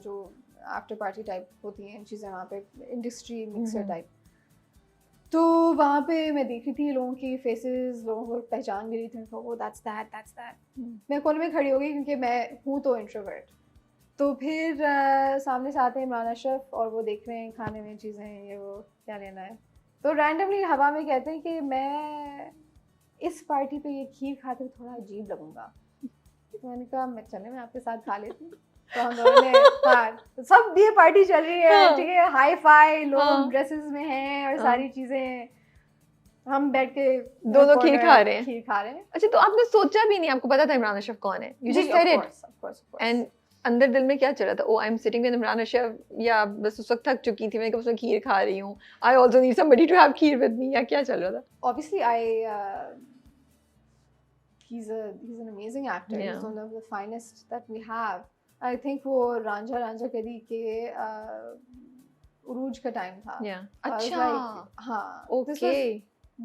[SPEAKER 2] जो आफ्टर पार्टी टाइप होती हैं चीज़ें वहाँ पे, इंडस्ट्री मिक्सर टाइप. तो वहाँ पे मैं देख रही थी लोगों की फेसेस, लोगों को पहचान भी रही थी. ओ दैट्स दैट. मैं कोने में खड़ी हो गई क्योंकि मैं हूँ तो इंट्रोवर्ट. तो फिर सामने से आते हैं इमरान अशरफ और वो देख रहे हैं खाने में चीज़ें, ये वो क्या लेना है, तो रैंडमली हवा में कहते हैं कि मैं इस पार्टी पे ये खीर खाते हुए थोड़ा अजीब लगूंगा। तो मैंने कहा मैं आपके साथ खा लेती हूँ। तो हम दोनों ने हाँ सब ये पार्टी चल रही है, ठीक है, हाई फाई, लोग ड्रेसेस में हैं और सारी चीज़ें, हम बैठ के
[SPEAKER 1] दोनों खीर खा रहे
[SPEAKER 2] हैं।
[SPEAKER 1] अच्छा, तो आपने सोचा भी नहीं, आपको पता था इमरान अशरफ कौन है? You just said it. And अंदर दिल में क्या चल रहा था? Oh, I'm sitting with Imran Ashraf, या बस उस वक्त थक चुकी थी, मैं कब उसमें खीर खा रही हूँ, I also need somebody to have kheer with me, या क्या चल रहा था?
[SPEAKER 2] Obviously, he's an amazing actor.
[SPEAKER 1] Yeah.
[SPEAKER 2] He's one of the finest that we have. I think वो रांझा करी के उरूज का टाइम था.
[SPEAKER 1] Yeah.
[SPEAKER 2] अच्छा. हाँ.
[SPEAKER 1] Okay.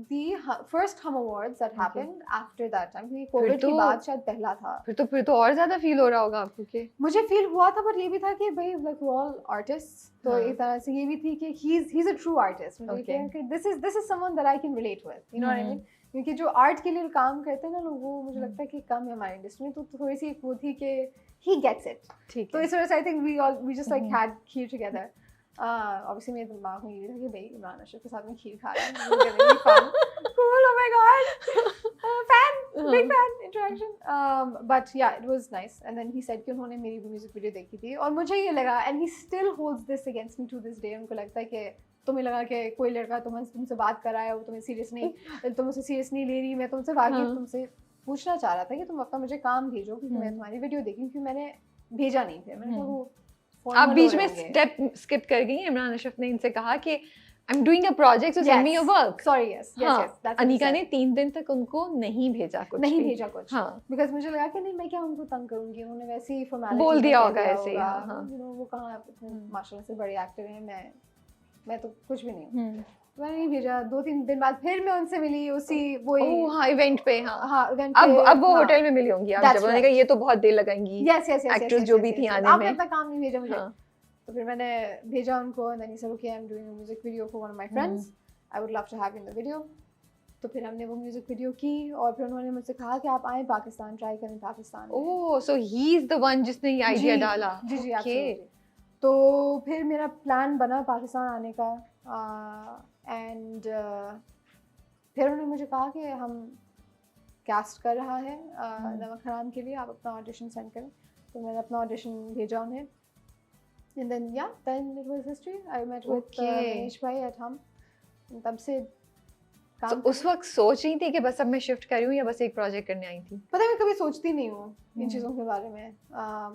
[SPEAKER 2] The first Hum Awards that happened after that time. क्योंकि कोविड के बाद शायद पहला था.
[SPEAKER 1] फिर तो और ज़्यादा फील हो रहा होगा आपको कि
[SPEAKER 2] मुझे फील हुआ था, पर ये भी था कि भाई like we're all artists. तो एक तरह से ये भी थी कि he's a true artist. मुझे कि this is someone that I can relate with. You know what I mean? क्योंकि जो आर्ट के लिए काम करते हैं ना लोग, वो मुझे लगता है कि कम है हमारी इंडस्ट्री में, तो थोड़ी सी वो थी कि he gets it.
[SPEAKER 1] ठीक
[SPEAKER 2] तो इस वजह से I think we just like had kheer together. Obviously मेरे दिमाग में ये भी था कि भाई इमरान अशरफ के साथ में खीर खा रहा है, cool, oh my god, big fan interaction. But yeah, it was nice. And then he said कि उन्होंने मेरी म्यूजिक वीडियो देखी थी और मुझे ये लगा, and he still holds this against me to this day. उनको लगता है कि तुम्हें लगा कि कोई लड़का तुमसे बात कर रहा है, वो तुम्हें सीरियस नहीं, तुम उसे सीरियस नहीं ले रही, मैं तुमसे बाकी तुमसे पूछना चाह रहा था कि तुम अपना मुझे काम भेजो क्योंकि मैं तुम्हारी वीडियो देखी, क्योंकि मैंने भेजा नहीं थे। मैंने कहा वो
[SPEAKER 1] आप बीच में स्टेप स्किप कर गई। इमरान अशरफ ने इनसे कहा कि आई am doing a project, so send me your work.
[SPEAKER 2] Sorry, yes yes,
[SPEAKER 1] Anika ने 3 दिन तक उनको नहीं भेजा कुछ।
[SPEAKER 2] हाँ, बिकॉज़ मुझे लगा कि नहीं, मैं क्या उनको तंग करूंगी, उन्होंने वैसे ही फॉर्मेलिटी
[SPEAKER 1] बोल दिया होगा ऐसे ही।
[SPEAKER 2] यू नो वो कहाँ माशाल्लाह से बड़े एक्टर हैं, मैं तो कुछ भी नहीं हूँ। मैंने नहीं भेजा। 2-3 दिन बाद फिर मैं उनसे मिली उसी वही
[SPEAKER 1] इवेंट पे।
[SPEAKER 2] इवेंट पे।
[SPEAKER 1] अब वो होटल में मिली होंगी आप जब उन्होंने कहा ये तो बहुत देर लगाएंगी।
[SPEAKER 2] यस
[SPEAKER 1] एक्ट्रेस जो भी थी आने में।
[SPEAKER 2] आपने अपना काम नहीं भेजा मुझे। तो फिर मैंने भेजा उनको, and then he said okay, I am doing a music video for one of my friends, I would love to have you in the video. तो फिर हमने वो म्यूजिक वीडियो की और फिर उन्होंने मुझसे कहा कि आप आए पाकिस्तान, ट्राई करें पाकिस्तान।
[SPEAKER 1] ओह, सो ही इज द वन जिसने ये आइडिया डाला।
[SPEAKER 2] जी एब्सोल्युटली। तो फिर मेरा प्लान बना पाकिस्तान आने का, एंड फिर उन्होंने मुझे कहा कि हम कास्ट कर रहा है नमक हराम के लिए, आप अपना ऑडिशन सेंड करें। तो मैंने अपना ऑडिशन भेजा उन्हें, and then then it was history. I met with Manish भाई एट हम। तब से
[SPEAKER 1] तो उस वक्त सोच रही थी कि बस अब मैं शिफ्ट कर रही हूँ या बस एक प्रोजेक्ट करने आई थी?
[SPEAKER 2] पता है, मैं कभी सोचती नहीं हूँ इन चीज़ों के बारे में,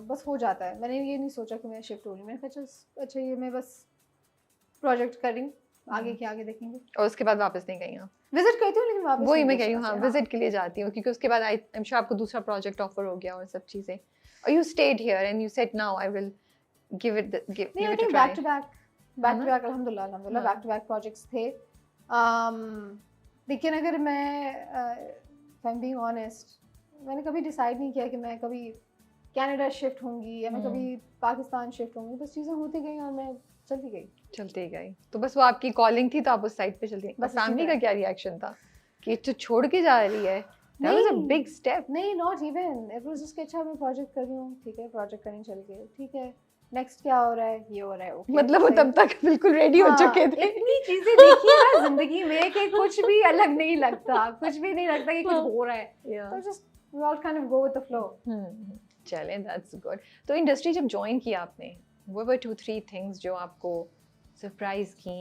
[SPEAKER 2] बस हो जाता है। मैंने ये नहीं सोचा कि मैं शिफ्ट हो रही हूँ। मैंने कहा अच्छा ये मैं बस प्रोजेक्ट कर रही हूँ, आगे देखेंगे।
[SPEAKER 1] और उसके बाद वापस नहीं गई आप?
[SPEAKER 2] विजिट करती हूँ, लेकिन वापस
[SPEAKER 1] वही मैं कह रही हूँ, हाँ विजिट के लिए जाती हूँ, क्योंकि उसके बाद आई एम श्योर आपको दूसरा प्रोजेक्ट ऑफर हो गया और सब चीज़ें, और you stayed here and you said now I will give it a try.
[SPEAKER 2] Back to back अल्हम्दुलिल्लाह बैक टू बैक प्रोजेक्ट्स थे। लेकिन अगर मैं आई एम बीइंग ऑनेस्ट, मैंने कभी डिसाइड नहीं किया कि मैं कभी कनाडा शिफ्ट होंगी या मैं कभी पाकिस्तान शिफ्ट होंगी। बस चीज़ें होती गई और मैं चलती गई।
[SPEAKER 1] तो बस वो आपकी कॉलिंग थी तो आप उस साइड पे चलती गई। बस फैमिली का क्या रिएक्शन था कि तो छोड़ के जा रही है? That was a big step.
[SPEAKER 2] नहीं, not even. It was just कि अच्छा मैं प्रोजेक्ट कर रही हूँ, ठीक है, प्रोजेक्ट करने चल गए, ठीक है, नेक्स्ट क्या हो रहा है, ये हो रहा है, ओके।
[SPEAKER 1] मतलब वो तब तक बिल्कुल रेडी हो चुके थे।
[SPEAKER 2] इतनी चीजें देखी है ना जिंदगी में कि कुछ भी अलग नहीं लगता, कुछ भी नहीं लगता कि कुछ हो रहा है। तो just we all kind of go with the flow.
[SPEAKER 1] चलें, that's good. तो इंडस्ट्री जब ज्वाइन किया आपने, what were 2-3 things जो आपको सरप्राइज की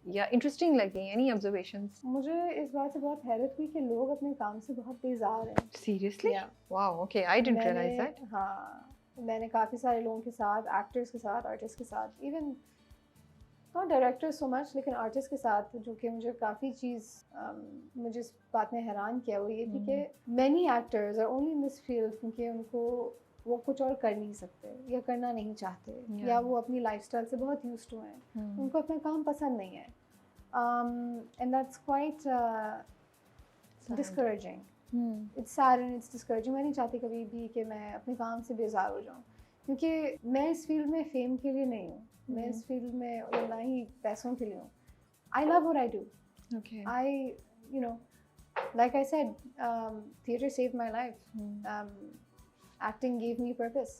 [SPEAKER 1] या इंटरेस्टिंग लगी? Any observations?
[SPEAKER 2] मुझे इस बात से बहुत हैरत हुई कि लोग अपने काम से बहुत बेजार हैं।
[SPEAKER 1] Seriously? Wow, okay, I didn't realise that.
[SPEAKER 2] हाँ, मैंने काफ़ी सारे लोगों के साथ, एक्टर्स के साथ, आर्टिस्ट के साथ, even not directors so much, लेकिन आर्टिस्ट के साथ, जो कि मुझे काफ़ी चीज़ मुझे इस बात ने हैरान किया, वो ये थी कि many actors are only in this field क्योंकि उनको वो कुछ और कर नहीं सकते या करना नहीं चाहते, या वो अपनी लाइफस्टाइल से बहुत यूज्ड टू हैं, उनको अपना काम पसंद नहीं है, and that's quite discouraging. It's sad and it's discouraging. मैं नहीं चाहती कभी भी कि मैं अपने काम से बेजार हो जाऊँ, क्योंकि मैं इस फील्ड में फेम के लिए नहीं हूँ, मैं इस फील्ड में ना ही पैसों के लिए हूँ। I love what I do. I you know like I said, theatre saved my life, acting gave me purpose.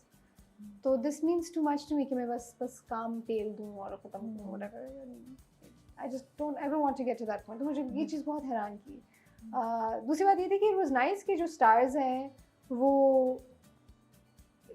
[SPEAKER 2] तो this means too much to me कि मैं बस काम पेल दूँ और ख़त्म करूँ whatever. I just don't ever want to get to that point. तो मुझे ये चीज़ बहुत हैरान की. दूसरी बात ये थी कि it was nice कि जो stars हैं वो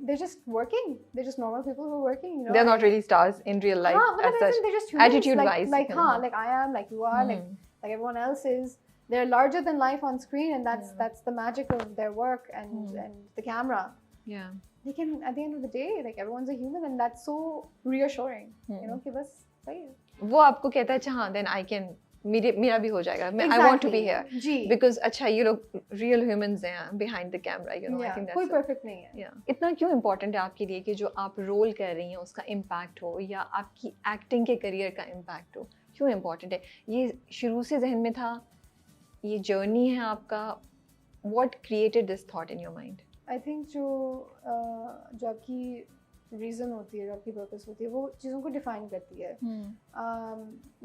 [SPEAKER 2] they're just working. They're just normal people who are working. You know,
[SPEAKER 1] they're not really stars in real life
[SPEAKER 2] हाँ,
[SPEAKER 1] as such.
[SPEAKER 2] they're just humans,
[SPEAKER 1] Attitude-wise,
[SPEAKER 2] like हाँ, like I am, like you are, like everyone else is. They're larger than life on screen, and that's the magic of their work and the camera.
[SPEAKER 1] Yeah.
[SPEAKER 2] They can, at the end of the day, like everyone's a human, and that's so reassuring. You know कि बस सही है.
[SPEAKER 1] वो आपको कहता है अच्छा हाँ then I can मेरा भी हो जाएगा. I want to be here.
[SPEAKER 2] Ji.
[SPEAKER 1] Because अच्छा ये लोग real humans हैं behind the camera, you know. I think that's
[SPEAKER 2] कोई perfect नहीं है.
[SPEAKER 1] Yeah. इतना क्यों important है आपके लिए कि जो आप रोल कर रही हैं उसका impact हो या आपकी acting के career का impact हो? क्यों important है? ये शुरू से जहन में था, ये journey है आपका. What created this thought in your mind?
[SPEAKER 2] I think जो आपकी रीज़न होती है, जो आपकी पर्पस होती है, वो चीज़ों को डिफाइन करती है.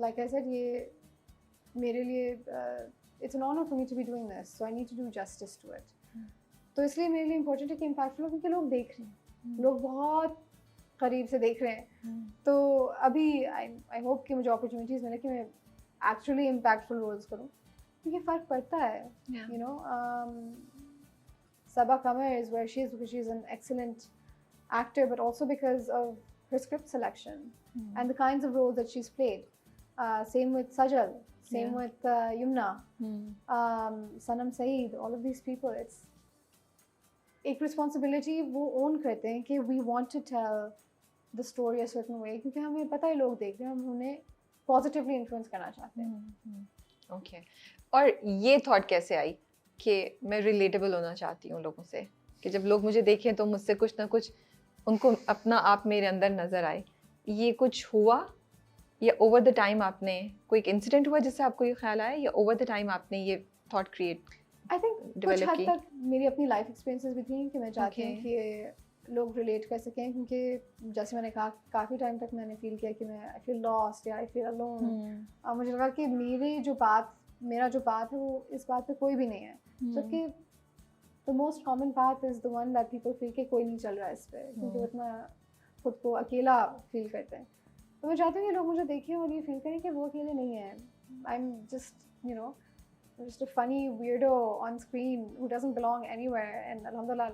[SPEAKER 2] Like I said, ये मेरे लिए it's an honor for me to be doing this, so I need to do justice to it. तो इसलिए मेरे लिए इम्पोर्टेंट है कि इम्पैक्टफुल हो क्योंकि लोग देख रहे हैं, लोग बहुत करीब से देख रहे हैं. तो अभी आई होप कि मुझे अपॉर्चुनिटीज़ मिले कि मैं एक्चुअली इम्पैक्टफुल रोल्स करूँ क्योंकि फ़र्क पड़ता है. You know, Sabaa Qamar is where she is because she's an excellent actor, but also because of her script selection and the kinds of roles that she's played. Same with Sajal, same with Yumna, Sanam Saeed, all of these people. It's एक responsibility वो own करते हैं कि we want to tell the story a certain way क्योंकि हमें पता है लोग देख रहे हैं, हम उन्हें positively influence करना चाहते हैं.
[SPEAKER 1] Okay. और ये thought कैसे आई कि मैं relatable होना चाहती हूँ लोगों से, कि जब लोग मुझे देखें तो मुझसे कुछ ना कुछ उनको अपना आप मेरे अंदर नज़र आए. ये कुछ हुआ या ओवर द टाइम आपने कोई इंसिडेंट हुआ जिससे आपको ये ख्याल आया या ओवर द टाइम आपने ये थॉट क्रिएट
[SPEAKER 2] आई थिंक कुछ हद तक मेरी अपनी लाइफ एक्सपीरियंसेस भी थी कि मैं चाहती हूँ कि लोग रिलेट कर सकें क्योंकि जैसे मैंने कहा काफ़ी टाइम तक मैंने फील किया कि मैं आई फील लॉस्ट या आई फील अलोन. मुझे लगा कि मेरा जो पाथ है वो इस बात पे कोई भी नहीं है, जबकि the most common path is the one that people feel कि कोई नहीं चल रहा है इस पर क्योंकि वो इतना खुद को अकेला फील करते हैं. तो मैं चाहती हूँ कि लोग मुझे देखें और ये फील करें कि वो अकेले नहीं हैं. आई am just you know just a funny weirdo on screen who doesn't belong anywhere, and alhamdulillah,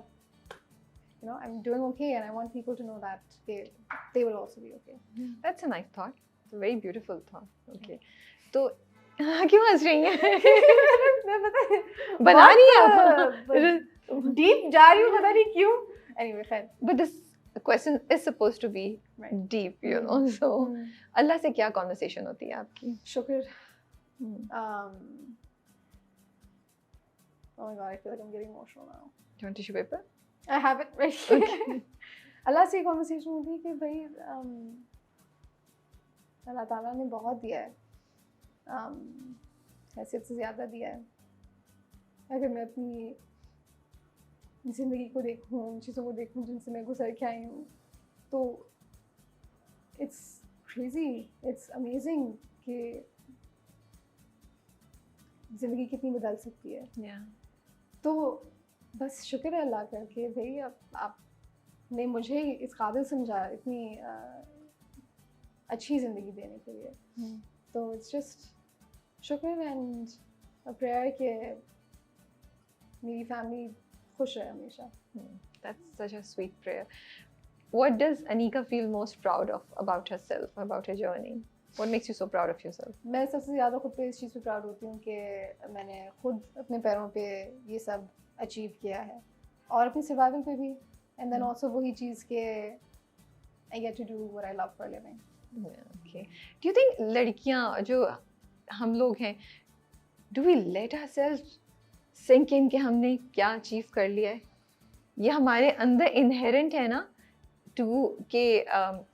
[SPEAKER 2] you know, I'm doing okay and I want people to know that they will also be okay.
[SPEAKER 1] That's a nice thought. It's a very beautiful thought. Okay. तो क्यों हंस रही हैं?
[SPEAKER 2] मैं पता है
[SPEAKER 1] बना रही हैं
[SPEAKER 2] डीप जा रही हूँ, पता नहीं क्यों. Anyway, खैर.
[SPEAKER 1] But this question is supposed to be deep, you know. So अल्लाह से क्या conversation होती है आपकी?
[SPEAKER 2] शुक्र. Oh my god, I feel like I'm getting emotional now.
[SPEAKER 1] Do you want tissue paper?
[SPEAKER 2] I have it right here. Okay. अल्लाह से conversation होती है कि भाई अल्लाह ताला ने बहुत दिया है, हैसियत से ज़्यादा दिया है. अगर मैं अपनी ज़िंदगी को देखूँ, उन चीज़ों को देखूँ जिनसे मैं गुजर के आई हूँ, तो it's crazy, it's amazing कि ज़िंदगी कितनी बदल सकती है.
[SPEAKER 1] Yeah.
[SPEAKER 2] तो बस शुक्र है अल्लाह का कि भाई आपने मुझे इस काबिल समझा इतनी अच्छी ज़िंदगी देने के लिए. तो इट्स जस्ट शुक्र एंड अ प्रेयर कि मेरी फैमिली खुश रहे हमेशा.
[SPEAKER 1] That's such a sweet prayer. What does Anika feel most proud of about herself, about her journey? What makes you so proud of yourself?
[SPEAKER 2] मैं सबसे ज़्यादा खुद पे इस चीज़ पे प्राउड होती हूँ कि मैंने खुद अपने पैरों पे ये सब अचीव किया है और अपनी सर्वाइवल पे भी. एंड देन ऑल्सो वही चीज़ के I get to do what I love for living.
[SPEAKER 1] Okay. Do you think लड़कियाँ जो हम लोग हैं, do we let ourselves sink in कि हमने क्या अचीव कर लिया है? ये हमारे अंदर inherent है ना to कि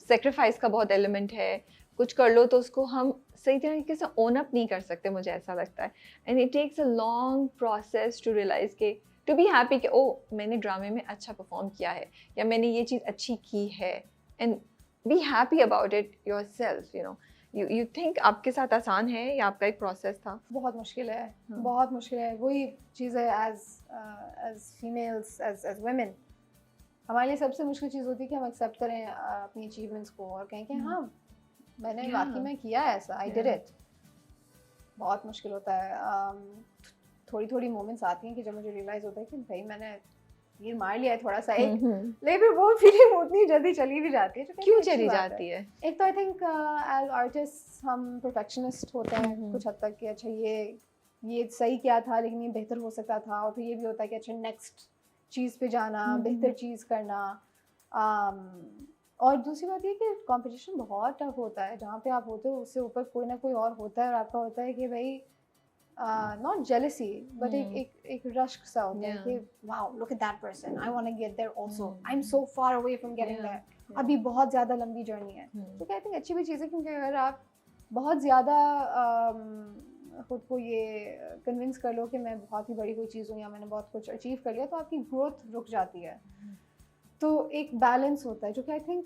[SPEAKER 1] sacrifice का बहुत element है. कुछ कर लो तो उसको हम सही तरीके से ओन अप नहीं कर सकते, मुझे ऐसा लगता है. And it takes a long process to realise के टू बी हैप्पी कि ओ मैंने ड्रामे में अच्छा परफॉर्म किया है या मैंने ये चीज़ अच्छी की है, and be happy about it your self. You know, you think आपके साथ आसान है या आपका एक प्रोसेस था?
[SPEAKER 2] बहुत मुश्किल है, बहुत मुश्किल है. वही चीज़ है एज फीमेल्स, एज वुमेन, हमारे लिए सबसे मुश्किल चीज़ होती है कि हम एक्सेप्ट करें अपनी अचीवमेंट्स को और कहें कि हाँ मैंने वाकई में किया है ऐसा, आई डिड इट। बहुत मुश्किल होता है। थोड़ी थोड़ी मोमेंट्स आती हैं कि जब मुझे रियलाइज़ होता है कि भाई मैंने तीर मार लिया है थोड़ा सा एक, लेकिन फिर वो फीलिंग उतनी जल्दी चली भी जाती है।
[SPEAKER 1] क्यों चली जाती है?
[SPEAKER 2] एक तो आई थिंक एज आर्टिस्ट हम परफेक्शनिस्ट होते हैं कुछ हद तक कि अच्छा ये सही क्या था लेकिन ये बेहतर हो सकता था, और फिर ये भी होता है कि अच्छा नेक्स्ट चीज़ पे जाना, बेहतर चीज़ करना। और दूसरी बात ये कि कंपटीशन बहुत टफ होता है, जहाँ पे आप होते हो उससे ऊपर कोई ना कोई और होता है और आपका होता है कि भाई नॉट जेलसी बट एक रश्क सा होता है कि wow look at that person, I want to get there also, I am so far away from getting there. अभी बहुत ज़्यादा लंबी जर्नी है। तो आई थिंक अच्छी भी चीज़ है, क्योंकि अगर आप बहुत ज़्यादा खुद को ये कन्विंस कर लो कि मैं बहुत ही बड़ी कोई चीज़ हूँ या मैंने बहुत कुछ अचीव कर लिया, तो आपकी ग्रोथ रुक जाती है। तो एक बैलेंस होता है जो कि आई थिंक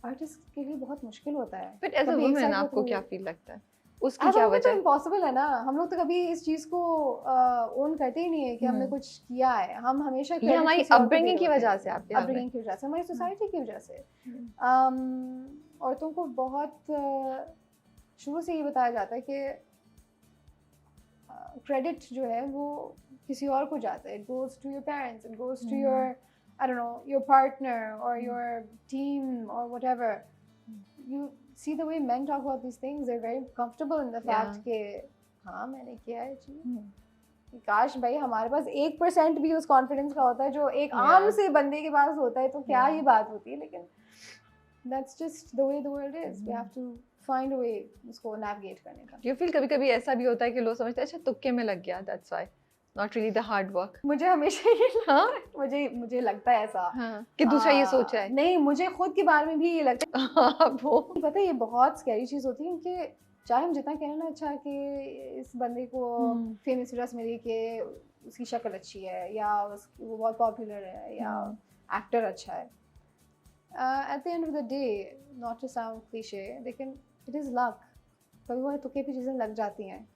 [SPEAKER 2] आर्टिस्ट के लिए बहुत मुश्किल होता है।
[SPEAKER 1] बट एज अ वुमन आपको क्या फील लगता है उसकी क्या वजह?
[SPEAKER 2] तो इम्पॉसिबल है ना, हम लोग तो कभी इस चीज़ को ओन करते ही नहीं है कि हमने कुछ किया है। हम हमेशा
[SPEAKER 1] ये हमारी अपब्रिंगिंग की वजह से, आपके
[SPEAKER 2] अपब्रिंगिंग की वजह से, हमारी सोसाइटी की वजह से औरतों को बहुत शुरू से ये बताया जाता है कि क्रेडिट जो है वो किसी और को जाता है। It goes to your parents, it goes to your I don't know, your partner or your team or whatever. You see the way men talk about these things, they're very comfortable in the fact कि हाँ मैंने किया है चीज़। काश भाई हमारे पास 1% भी उस कॉन्फिडेंस का होता है जो एक आम से बंदे के पास होता है, तो क्या ये बात होती है। लेकिन that's just the way the world is. We have to find a way उसको navigate करने का।
[SPEAKER 1] You feel कभी-कभी ऐसा भी होता है कि लोग समझते हैं अच्छा तुक्के में लग गया, that's why not really the hard work.
[SPEAKER 2] मुझे हमेशा ये मुझे लगता है ऐसा
[SPEAKER 1] कि दूसरा ये सोच है।
[SPEAKER 2] नहीं, मुझे खुद के बारे में भी ये लगता है। वो पता है ये बहुत स्कैरी चीज़ होती है कि चाहे हम जितना कहें ना अच्छा कि इस बंदे को फेमस वजह से मिली कि उसकी शक्ल अच्छी है या वो बहुत पॉपुलर है या एक्टर अच्छा है, at the end of the day not to sound cliche लेकिन इट इज़ लक। कभी वो तुक्के पे चीज़ें लग जाती हैं।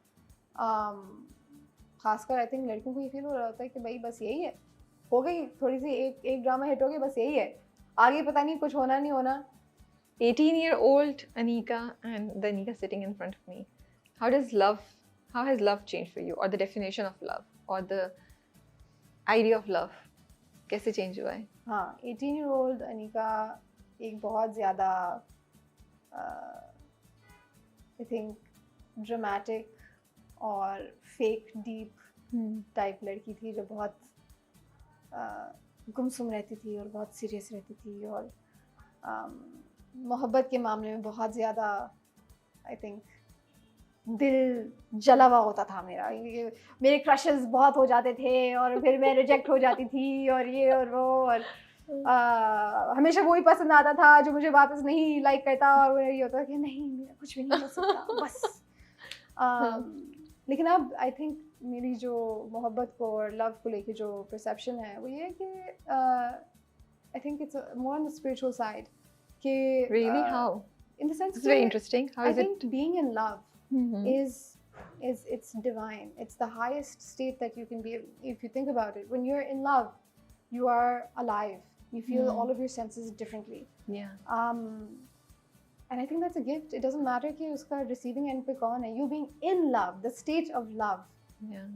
[SPEAKER 2] खासकर आई थिंक लड़कियों को ये फील हो रहा होता है कि भाई बस यही है, हो गई थोड़ी सी एक ड्रामा हिट हो गई, बस यही है, आगे पता नहीं कुछ होना नहीं होना।
[SPEAKER 1] 18-year-old Anika and the Anika sitting in front of me. How has love changed for you, or the definition of love, or the idea of love? कैसे change हुआ है?
[SPEAKER 2] हाँ, 18-year-old Anika एक बहुत ज़्यादा I think dramatic और fake deep type लड़की थी जो बहुत गुमसुम रहती थी और बहुत सीरियस रहती थी और मोहब्बत के मामले में बहुत ज़्यादा आई थिंक दिल जला हुआ होता था मेरा। मेरे क्रशेस बहुत हो जाते थे और फिर मैं रिजेक्ट हो जाती थी और ये और वो, और हमेशा वही पसंद आता था जो मुझे वापस नहीं लाइक करता, और वो ये होता कि नहीं मेरा कुछ भी नहीं हो सकता बस। लेकिन अब आई थिंक मेरी जो मोहब्बत को और लव को लेके जो परसेप्शन है वो ये है कि I think it's more on the spiritual side कि
[SPEAKER 1] really how
[SPEAKER 2] in the sense
[SPEAKER 1] it's very interesting how
[SPEAKER 2] I
[SPEAKER 1] is
[SPEAKER 2] think being in love is it's divine. It's the highest state that you can be if you think about it. When you're in love you are alive, you feel all of your senses differently. And I think that's a gift. It doesn't matter कि उसका receiving end पे कौन है. You being in love, the state of love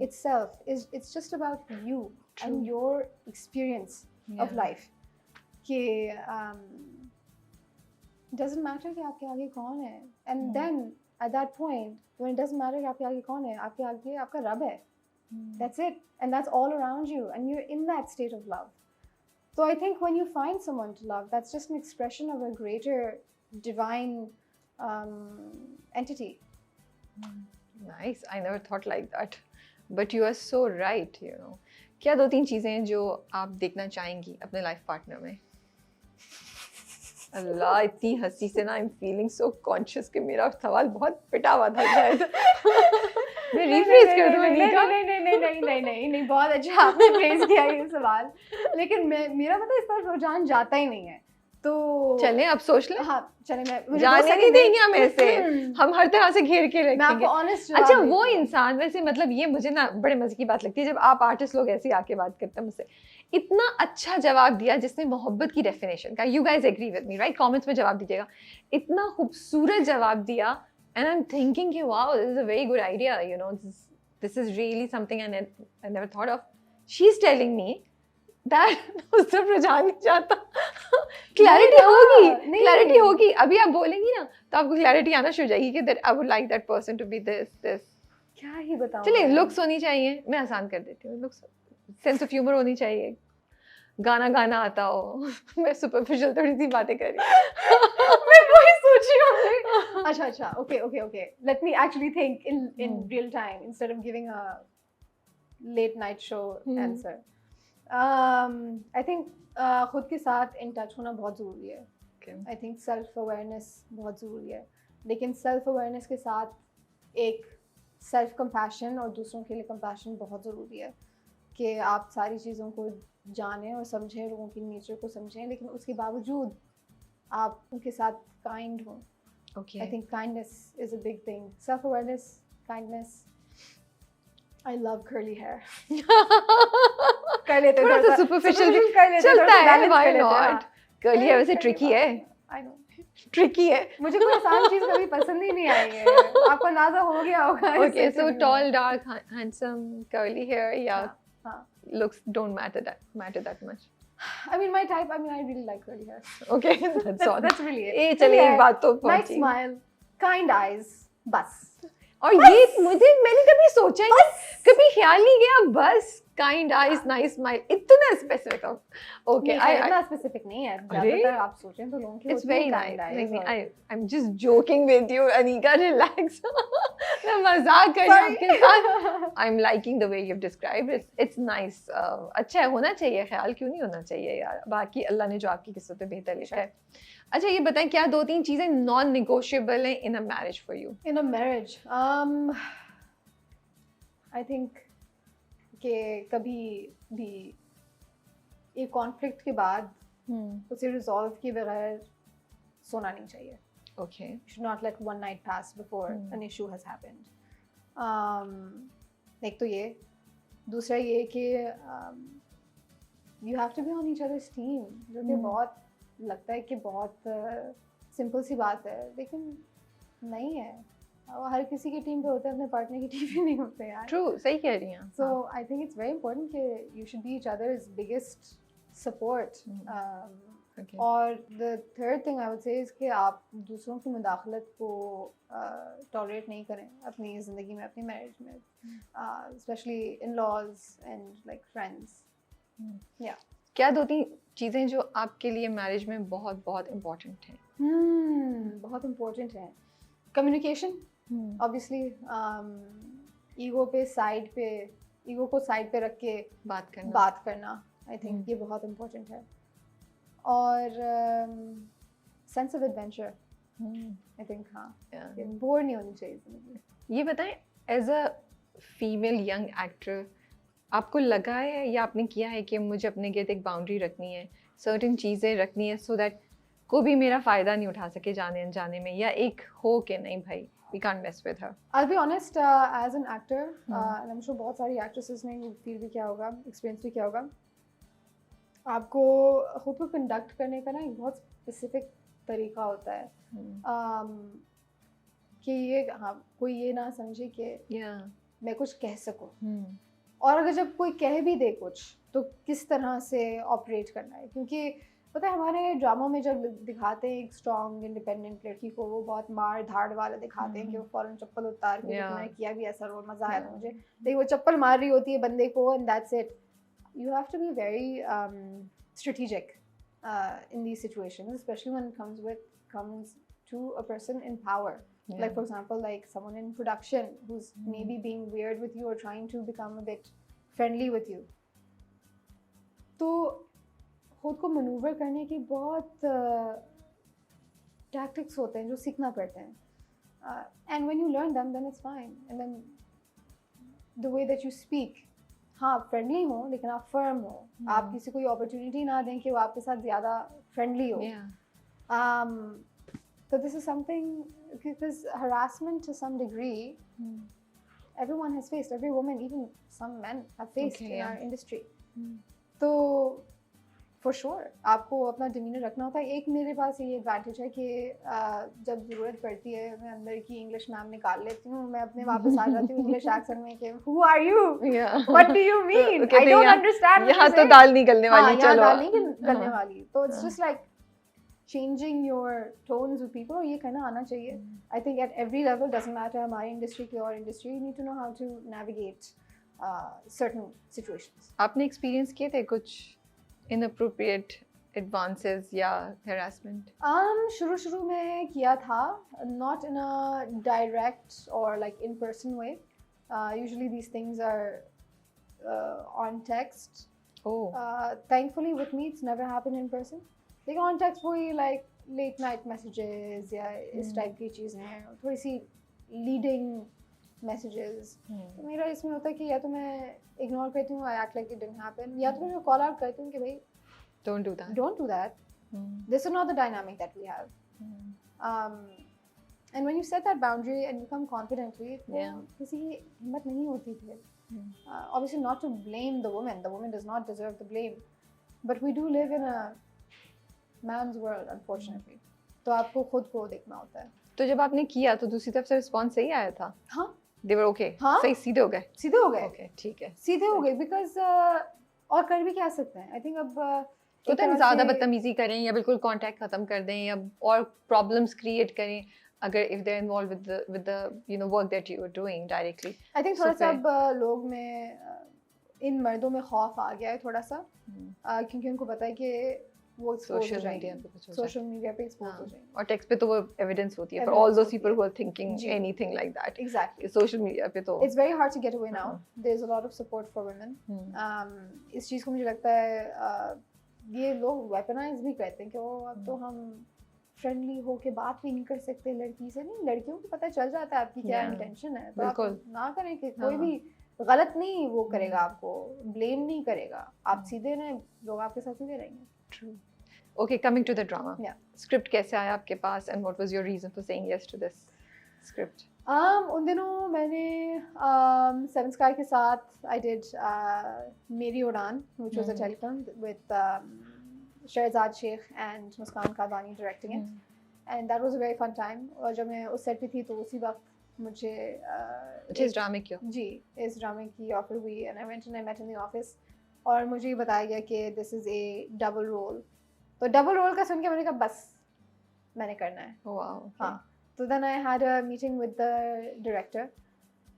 [SPEAKER 2] itself is it's just about you and your experience of life. कि it doesn't matter कि आपके आगे कौन है. And then at that point when it doesn't matter कि आपके आगे कौन है, आपके आगे आपका रब है. That's it. And that's all around you. And you're in that state of love. So I think when you find someone to love, that's just an expression of a greater divine entity.
[SPEAKER 1] Nice. I never thought like that, but you are so right. You know, क्या 2-3 चीजें जो आप देखना चाहेंगी अपने life partner में? अल्लाह इतनी हंसी से ना I'm feeling so conscious कि मेरा सवाल बहुत पिटा हुआ था शायद। मैं रिफ्रेज कर दूँ अनीका?
[SPEAKER 2] नहीं बहुत अच्छा आपने फ्रेज किया ये सवाल। लेकिन मेरा पता है इस पर रुझान जाता ही नहीं है तो
[SPEAKER 1] चलें अब सोच लें।
[SPEAKER 2] हाँ चलें, मैं
[SPEAKER 1] जाने नहीं देंगे हम ऐसे, हम हर तरह से घेर के
[SPEAKER 2] मैं आपको
[SPEAKER 1] रखेंगे।
[SPEAKER 2] ऑनेस्ट
[SPEAKER 1] अच्छा वो इंसान वैसे मतलब ये मुझे ना बड़े मजे की बात लगती है जब आप आर्टिस्ट लोग ऐसे आके बात करते हैं मुझसे, इतना अच्छा जवाब दिया जिसने मोहब्बत की डेफिनेशन का, you guys agree with me right, comments में जवाब दीजिएगा, इतना खूबसूरत जवाब दिया एंड आई एम थिंकिंग कि wow this is a very good idea, you know this is really something I never thought of. She is telling me that उससे रुझान नहीं जाता। क्लैरिटी होगी, क्लैरिटी होगी, अभी आप बोलेंगी ना तो आपको क्लैरिटी आना शुरू हो जाएगी कि that I would like that person to be this.
[SPEAKER 2] क्या ही बताऊं।
[SPEAKER 1] चलिए लुक्स होनी चाहिए, मैं आसान कर देती हूँ, लुक्स, सेंस ऑफ ह्यूमर होनी चाहिए, गाना गाना आता हो। मैं सुपरफिशियल थोड़ी सी बातें कर रही हूँ।
[SPEAKER 2] मैं वही सोच रही हूँ। अच्छा okay let me actually think in real time instead of giving a late night show answer. I think खुद के साथ इन टच होना बहुत ज़रूरी है। आई थिंक सेल्फ अवेयरनेस बहुत ज़रूरी है, लेकिन सेल्फ अवेयरनेस के साथ एक सेल्फ कंपैशन और दूसरों के लिए कंपैशन बहुत ज़रूरी है कि आप सारी चीज़ों को जानें और समझें, लोगों की नेचर को समझें, लेकिन उसके बावजूद आप उनके साथ काइंड हों। I think kindness is a big thing, self awareness, kindness. I love curly hair. कर लेते
[SPEAKER 1] थोड़ा सा सुपरफिशियल भी
[SPEAKER 2] कर लेते,
[SPEAKER 1] चलता है,
[SPEAKER 2] व्हाई
[SPEAKER 1] नॉट? कर्ली हेयर वैसे ट्रिकी है,
[SPEAKER 2] आई नो
[SPEAKER 1] ट्रिकी है।
[SPEAKER 2] मुझे कोई आसान चीज कभी पसंद ही नहीं आई है, आपको अंदाजा हो गया होगा।
[SPEAKER 1] Okay so tall dark handsome curly hair या looks don't matter that much.
[SPEAKER 2] I mean my type, I mean I really like curly hair.
[SPEAKER 1] Okay, that's all.
[SPEAKER 2] That's really it.
[SPEAKER 1] ए चलिए एक बात तो
[SPEAKER 2] Nice
[SPEAKER 1] पहुंची।
[SPEAKER 2] smile, kind eyes, बस।
[SPEAKER 1] और ये मैंने कभी सोचा ही नहीं, कभी ख्याल नहीं किया, बस काइंड आईज नाइस स्माइल, इतना स्पेसिफिक। ओके
[SPEAKER 2] इतना स्पेसिफिक नहीं है, ज्यादातर आप सोचें तो लोगों की
[SPEAKER 1] it's very nice. I am just joking with you Anika, relax. मैं मजाक कर रही हूं आपके साथ। I am liking the way you have described it, it's nice. अच्छा होना चाहिए ख्याल, क्यों नहीं होना चाहिए यार, बाकी अल्लाह ने जो आपकी किस्मत में बेहतर लिखा है। अच्छा ये बताएं क्या 2-3 चीजें नॉन नेगोशिएबल हैं in a marriage for you?
[SPEAKER 2] In a marriage I think कि कभी भी एक कॉन्फ्लिक्ट के बाद उसे रिजॉल्व किए बगैर सोना नहीं चाहिए।
[SPEAKER 1] Okay.
[SPEAKER 2] You should not let one night pass before an issue has happened. एक तो ये, दूसरा ये कि you have to be on each other's team, जो कि बहुत लगता है कि बहुत सिंपल सी बात है, लेकिन नहीं है। वो हर किसी की टीम पे होते हैं, अपने पार्टनर की टीम पे नहीं होते यार।
[SPEAKER 1] True, सही कह रही हैं।
[SPEAKER 2] So I think it's very important कि you should be each other's biggest support.
[SPEAKER 1] Okay.
[SPEAKER 2] और the third thing I would say is कि आप दूसरों की मुदाखलत को टॉलरेट नहीं करें अपनी ज़िंदगी में, अपनी मैरिज में, especially in-laws and like friends. Yeah.
[SPEAKER 1] क्या 2-3 चीज़ें जो आपके लिए मैरिज में बहुत बहुत इम्पोर्टेंट हैं?
[SPEAKER 2] बहुत इम्पोर्टेंट है। कम्युनिकेशन, ऑब्वियसली, ईगो को साइड पे रख के बात करना, आई थिंक ये बहुत इम्पोर्टेंट है। और sense of adventure, I think, हाँ, बोर नहीं होनी चाहिए जिंदगी।
[SPEAKER 1] ये बताएं as a female young actor आपको लगा है या आपने किया है कि मुझे अपने गिर्द एक बाउंड्री रखनी है, सर्टेन चीज़ें रखनी है सो दैट कोई भी मेरा फ़ायदा नहीं उठा सके जाने अनजाने में, या एक हो कि नहीं भाई we can't mess with her?
[SPEAKER 2] I'll be honest, as an actor, and I'm sure बहुत सारी actresses ने फील भी किया होगा, एक्सपीरियंस भी किया होगा, आपको खुद को कंडक्ट करने का ना एक बहुत स्पेसिफिक तरीका होता है, कि ये, हाँ, कोई ये ना समझे कि मैं कुछ कह सकूं, और अगर जब कोई कह भी दे कुछ तो किस तरह से ऑपरेट करना है। क्योंकि पता है हमारे ड्रामा में जब दिखाते हैं एक स्ट्रॉन्ग इंडिपेंडेंट लड़की को, वो बहुत मार धाड़ वाला दिखाते हैं कि वो फौरन चप्पल उतार के, मैंने किया भी ऐसा रोल, मजा आया था मुझे, लेकिन वो चप्पल मार रही होती है बंदे को and that's it. You have to be very strategic in these situations, especially when it comes to a person in power. Like for example, like someone in production who's maybe being weird with you or trying to become a bit friendly with you. तो खुद को manoeuvre करने की बहुत tactics होते हैं जो सीखना पड़ते हैं, and when you learn them then it's fine, and then the way that you speak, हाँ फ्रेंडली हो लेकिन आप फर्म हो, आप किसी को ये अपॉर्चुनिटी ना दें कि वो आपके साथ ज़्यादा फ्रेंडली हो. So this is something, because harassment to some degree, everyone has faced, every woman, even some men have faced in our industry. तो for sure आपको अपना demeanor रखना होता है. एक मेरे पास ये advantage है कि जब ज़रूरत पड़ती है मैं अंदर की English मैम निकाल लेती हूँ, मैं अपने वापस आ जाती हूँ English accent में कि who are you? What do you mean? I don't understand.
[SPEAKER 1] यहाँ तो दाल नहीं गलने वाली,
[SPEAKER 2] चलो. यहाँ दाल नहीं गलने वाली. तो it's just like changing your tones with people, ये करना आना चाहिए. I think at every level, doesn't matter हमारी industry की और industry, you need to know how to navigate certain situations.
[SPEAKER 1] आपने experience किए थे कुछ inappropriate advances या harassment?
[SPEAKER 2] शुरू में किया था, not in a direct or like in person way. Usually these things are on text. Thankfully with me it's never happened in person. लेकिन ऑन टेक्स्ट वही लाइक लेट नाइट मैसेजेस या इस type की चीज़ें, थोड़ी सी लीडिंग मैसेजेस. तो मेरा इसमें होता है कि या तो मैं इग्नोर करती हूँ, I act like it didn't happen, या तो मैं कॉल आउट करती हूँ कि भाई
[SPEAKER 1] don't do that,
[SPEAKER 2] this is not the dynamic that we have. And when you set that boundary and you come confidently, किसी की हिम्मत नहीं होती फिर. Obviously not to blame the woman does not deserve the blame, but we do live in a man's world unfortunately. तो आपको खुद को देखना होता है.
[SPEAKER 1] तो जब आपने किया तो दूसरी तरफ से रिस्पांस सही आया था?
[SPEAKER 2] हाँ,
[SPEAKER 1] they were okay.
[SPEAKER 2] हाँ,
[SPEAKER 1] सही सीधे हो गए.
[SPEAKER 2] Okay,
[SPEAKER 1] ठीक है,
[SPEAKER 2] सीधे हो गए because और कर भी क्या सकते हैं. I think अब
[SPEAKER 1] तो तुम ज़्यादा बदतमीजी करें या बिल्कुल कांटेक्ट खत्म कर दें या और प्रॉब्लम्स क्रिएट करें अगर if they're involved with the you know work that you are doing directly.
[SPEAKER 2] I think थोड़ा सा अब लोग में इन मर्दों में खौफ आ गया है थोड़ा सा, क्योंकि उनको पता है कि वो सोशल मीडिया पे एक्सपोज हो जाएंगे और
[SPEAKER 1] टेक्स्ट पे तो वो एविडेंस होती है for all those people who are thinking anything like that.
[SPEAKER 2] Exactly.
[SPEAKER 1] Social media पे तो
[SPEAKER 2] it's very hard to get away now. There's a lot of support for women. इस चीज़ को मुझे लगता है ये लोग वेपनाइज भी करते हैं कि वो अब तो हम फ्रेंडली हो के बात भी नहीं कर सकते लड़की से. नहीं, लड़कियों को पता चल जाता है आपकी क्या इंटेंशन है, तो आप ना करें कि कोई भी गलत नहीं वो करेगा, आपको ब्लेम नहीं करेगा, आप सीधे रहें, लोग आपके साथ सीधे रहेंगे.
[SPEAKER 1] True. Okay, coming to the drama. Yeah. Script कैसे आया आपके पास and what was your reason for saying yes to this script?
[SPEAKER 2] उन दिनों मैंने Seven Sky के साथ I did मेरी उड़ान, which was a telefilm with Shahzad Sheikh and Muskan Kadani directing it, and that was a very fun time. और जब मैं उस set पे थी तो उसी वक्त मुझे
[SPEAKER 1] इस ड्रामे की
[SPEAKER 2] इस ड्रामे की ऑफर हुई and I went and I met in the office और मुझे ये बताया गया कि this is a double role. तो double role का सुन के मैंने कहा बस मैंने करना है.
[SPEAKER 1] Wow.
[SPEAKER 2] हाँ, तो then I had a meeting with the director.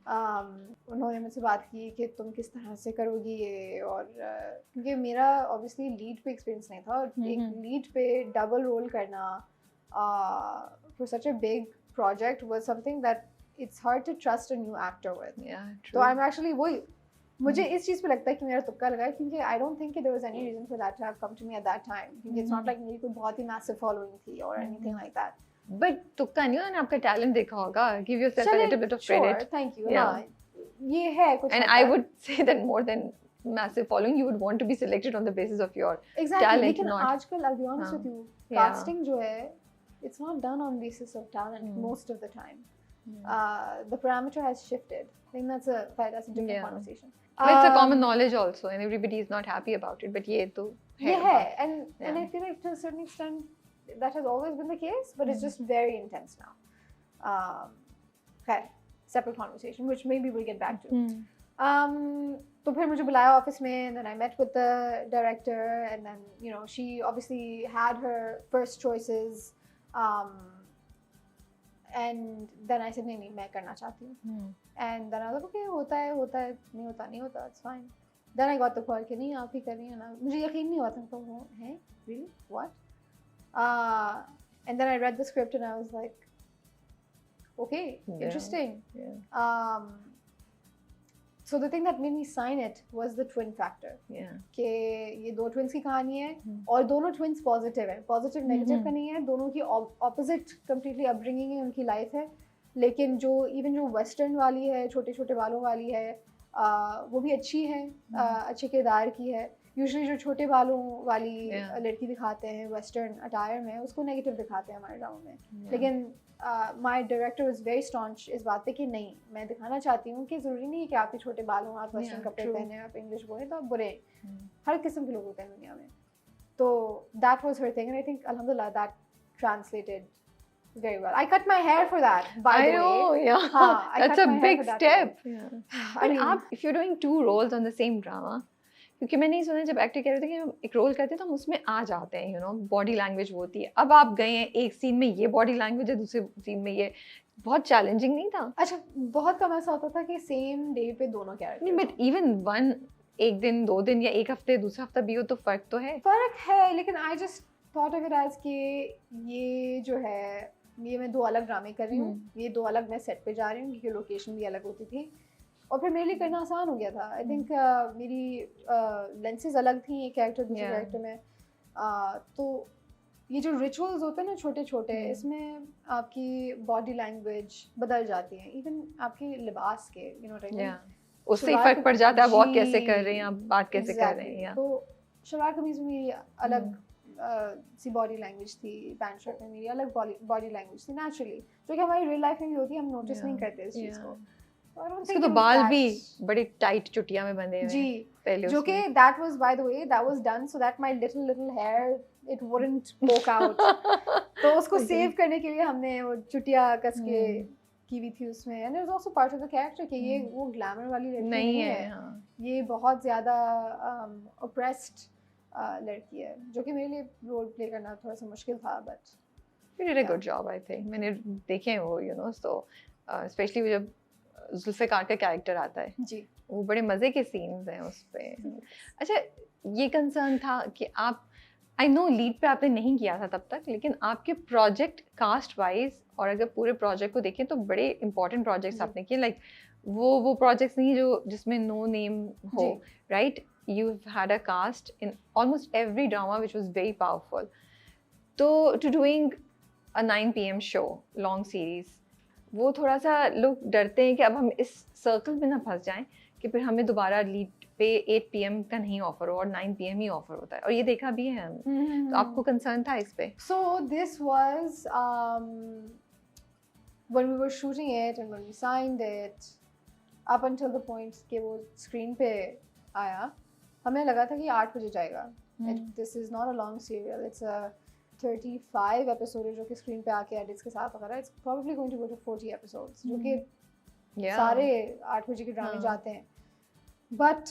[SPEAKER 2] उन्होंने मुझसे बात की कि तुम किस तरह से करोगी ये, और क्योंकि मेरा obviously लीड पे एक्सपीरियंस नहीं था, और एक लीड पे डबल रोल करना for such a big project was something that it's hard to trust a new actor with.
[SPEAKER 1] Yeah, true.
[SPEAKER 2] तो I'm actually वही मुझे इस चीज़ पे लगता है कि मेरा तुक्का लगा है, क्योंकि I don't think there was any reason for that to have come to me at that time. क्योंकि it's not like मेरी कोई बहुत ही massive following थी or anything like that.
[SPEAKER 1] But तुक्का नहीं, उन्होंने आपका टैलेंट देखा होगा. Give yourself a little bit of credit.
[SPEAKER 2] Sure, thank you. Yeah. ये है कुछ.
[SPEAKER 1] And I would say that more than massive following, you would want to be selected on the basis of your talent.
[SPEAKER 2] लेकिन आजकल I'll be honest with you, casting जो है, it's not done on basis of talent most of the time. The parameter has shifted. I think that's a different conversation.
[SPEAKER 1] But it's a common knowledge also, and everybody is not happy about it. But ये तो
[SPEAKER 2] है, and I feel like to a certain extent that has always been the case, but it's just very intense now. Okay, separate conversation, which maybe we'll get back to. तो फिर मुझे बुलाया office में, and then I met with the director, and then you know she obviously had her first choices, and then I said नहीं मैं करना चाहती हूँ, and then I was like okay होता है नहीं होता it's fine. Then I got the call कि नहीं आप ही कर रही हैं ना, मुझे यकीन नहीं हुआ था, तो वो है really what? And then I read the script and I was like okay, interesting. So the thing that made me sign it was the twin factor. कि ये दो twins की कहानी है, और दोनों twins positive है, positive negative का नहीं है, दोनों की opposite completely upbringing है, उनकी life है, लेकिन जो even जो western वाली है, छोटे छोटे बालों वाली है, वो भी अच्छी है, अच्छे किरदार की है। यूजुअली जो छोटे बालों वाली लड़की दिखाते हैं वेस्टर्न अटायर में, उसको नेगेटिव दिखाते हैं हमारे ड्रामा में। लेकिन my director was very staunch इस बात पे कि नहीं, मैं दिखाना चाहती हूँ कि ज़रूरी नहीं है कि आपके छोटे बाल हों, आप वेस्टर्न कपड़े पहने, आप इंग्लिश बोलें तो आप बुरे हैं। हर किस्म के लोग होते हैं दुनिया में। तो that was her thing and I think अल्हम्दुलिल्लाह that translated very well. I cut my hair for that, by the way. I know,
[SPEAKER 1] yeah. That's a big step.
[SPEAKER 2] I mean,
[SPEAKER 1] if you're doing 2 roles on the same drama, क्योंकि मैंने ये सुना जब actor कह रहे थे कि हम एक रोल करते हैं तो हम उसमें आ जाते हैं, यू नो, बॉडी लैंग्वेज वो होती है। अब आप गए हैं एक सीन में ये बॉडी लैंग्वेज है, दूसरे सीन में ये, बहुत चैलेंजिंग नहीं था?
[SPEAKER 2] अच्छा, बहुत कम ऐसा होता था कि सेम डे पे दोनों कैरेक्टर
[SPEAKER 1] नहीं, बट इवन वन, एक दिन, 2 दिन या एक हफ्ते दूसरा हफ्ता भी हो तो फर्क तो है।
[SPEAKER 2] फर्क है, लेकिन I just thought of it as कि ये जो है, ये मैं 2 अलग ड्रामे कर रही हूँ, ये 2 अलग मैं सेट पे जा रही हूँ क्योंकि लोकेशन भी अलग होती थी और फिर मेरे लिए करना आसान हो गया था। आई थिंक मेरी लेंसेज अलग थी, एक कैरेक्टर दूसरे कैरेक्टर में, तो ये जो रिचुअल्स होते हैं ना छोटे छोटे, इसमें आपकी बॉडी लैंग्वेज बदल जाती है, इवन आपके लिबास के, you know what I mean,
[SPEAKER 1] उससे ही फर्क पड़ जाता है, वॉक कैसे कर रहे हैं आप, बात कैसे कर रहे हैं।
[SPEAKER 2] तो शलवार कमीज में मेरी अलग सी बॉडी लैंग्वेज थी, पैंट शर्ट में मेरी अलग बॉडी लैंग्वेज थी नेचुरली, जो कि हमारी रियल लाइफ में भी होती है, हम नोटिस नहीं करते इस चीज़ को।
[SPEAKER 1] उसके तो बाल भी बड़े टाइट चुटिया में बंधे हुए
[SPEAKER 2] जी, पहले जो कि that was by the way that was done so that my little hair it wouldn't poke out। तो उसको सेव करने के लिए हमने वो चुटिया कस के की भी थी उसमें, and it was also part of the character कि ये वो ग्लैमर वाली लड़की नहीं है, ये बहुत ज़्यादा oppressed लड़की है, जो कि मेरे लिए रोल प्ले करना थोड़ा सा मुश्किल था, but
[SPEAKER 1] you did a good job I think। मैंने देखे हैं वो, you know, so especially जब जुल्फ़िकार का कैरेक्टर आता है
[SPEAKER 2] जी,
[SPEAKER 1] वो बड़े मज़े के सीन्स हैं उस पे। अच्छा, ये कंसर्न था कि आप, आई नो लीड पे आपने नहीं किया था तब तक, लेकिन आपके प्रोजेक्ट कास्ट वाइज और अगर पूरे प्रोजेक्ट को देखें तो बड़े इंपॉर्टेंट प्रोजेक्ट्स आपने किए, लाइक वो प्रोजेक्ट्स नहीं जो जिसमें नो नेम हो, right? You had a cast in almost every drama which was very powerful. तो to doing a 9 PM show, long series, वो थोड़ा सा लोग डरते हैं कि अब हम इस सर्कल में ना फंस जाएं कि फिर हमें दोबारा लीड पे 8 PM का नहीं ऑफर हो और 9 PM ही ऑफर होता है, और ये देखा भी है हमने। तो आपको कंसर्न था इस पे?
[SPEAKER 2] So this was when we were shooting it and when we signed it, up until the point कि वो स्क्रीन पे आया, हमें लगा था कि 8 बजे जाएगा। This is not a long serial, it's a 35 episode है जो कि स्क्रीन पे आके एडिट्स के साथ वगैरह, it's probably going to go to 40 episodes, जो कि सारे 8 बजे के ड्रामे जाते हैं। बट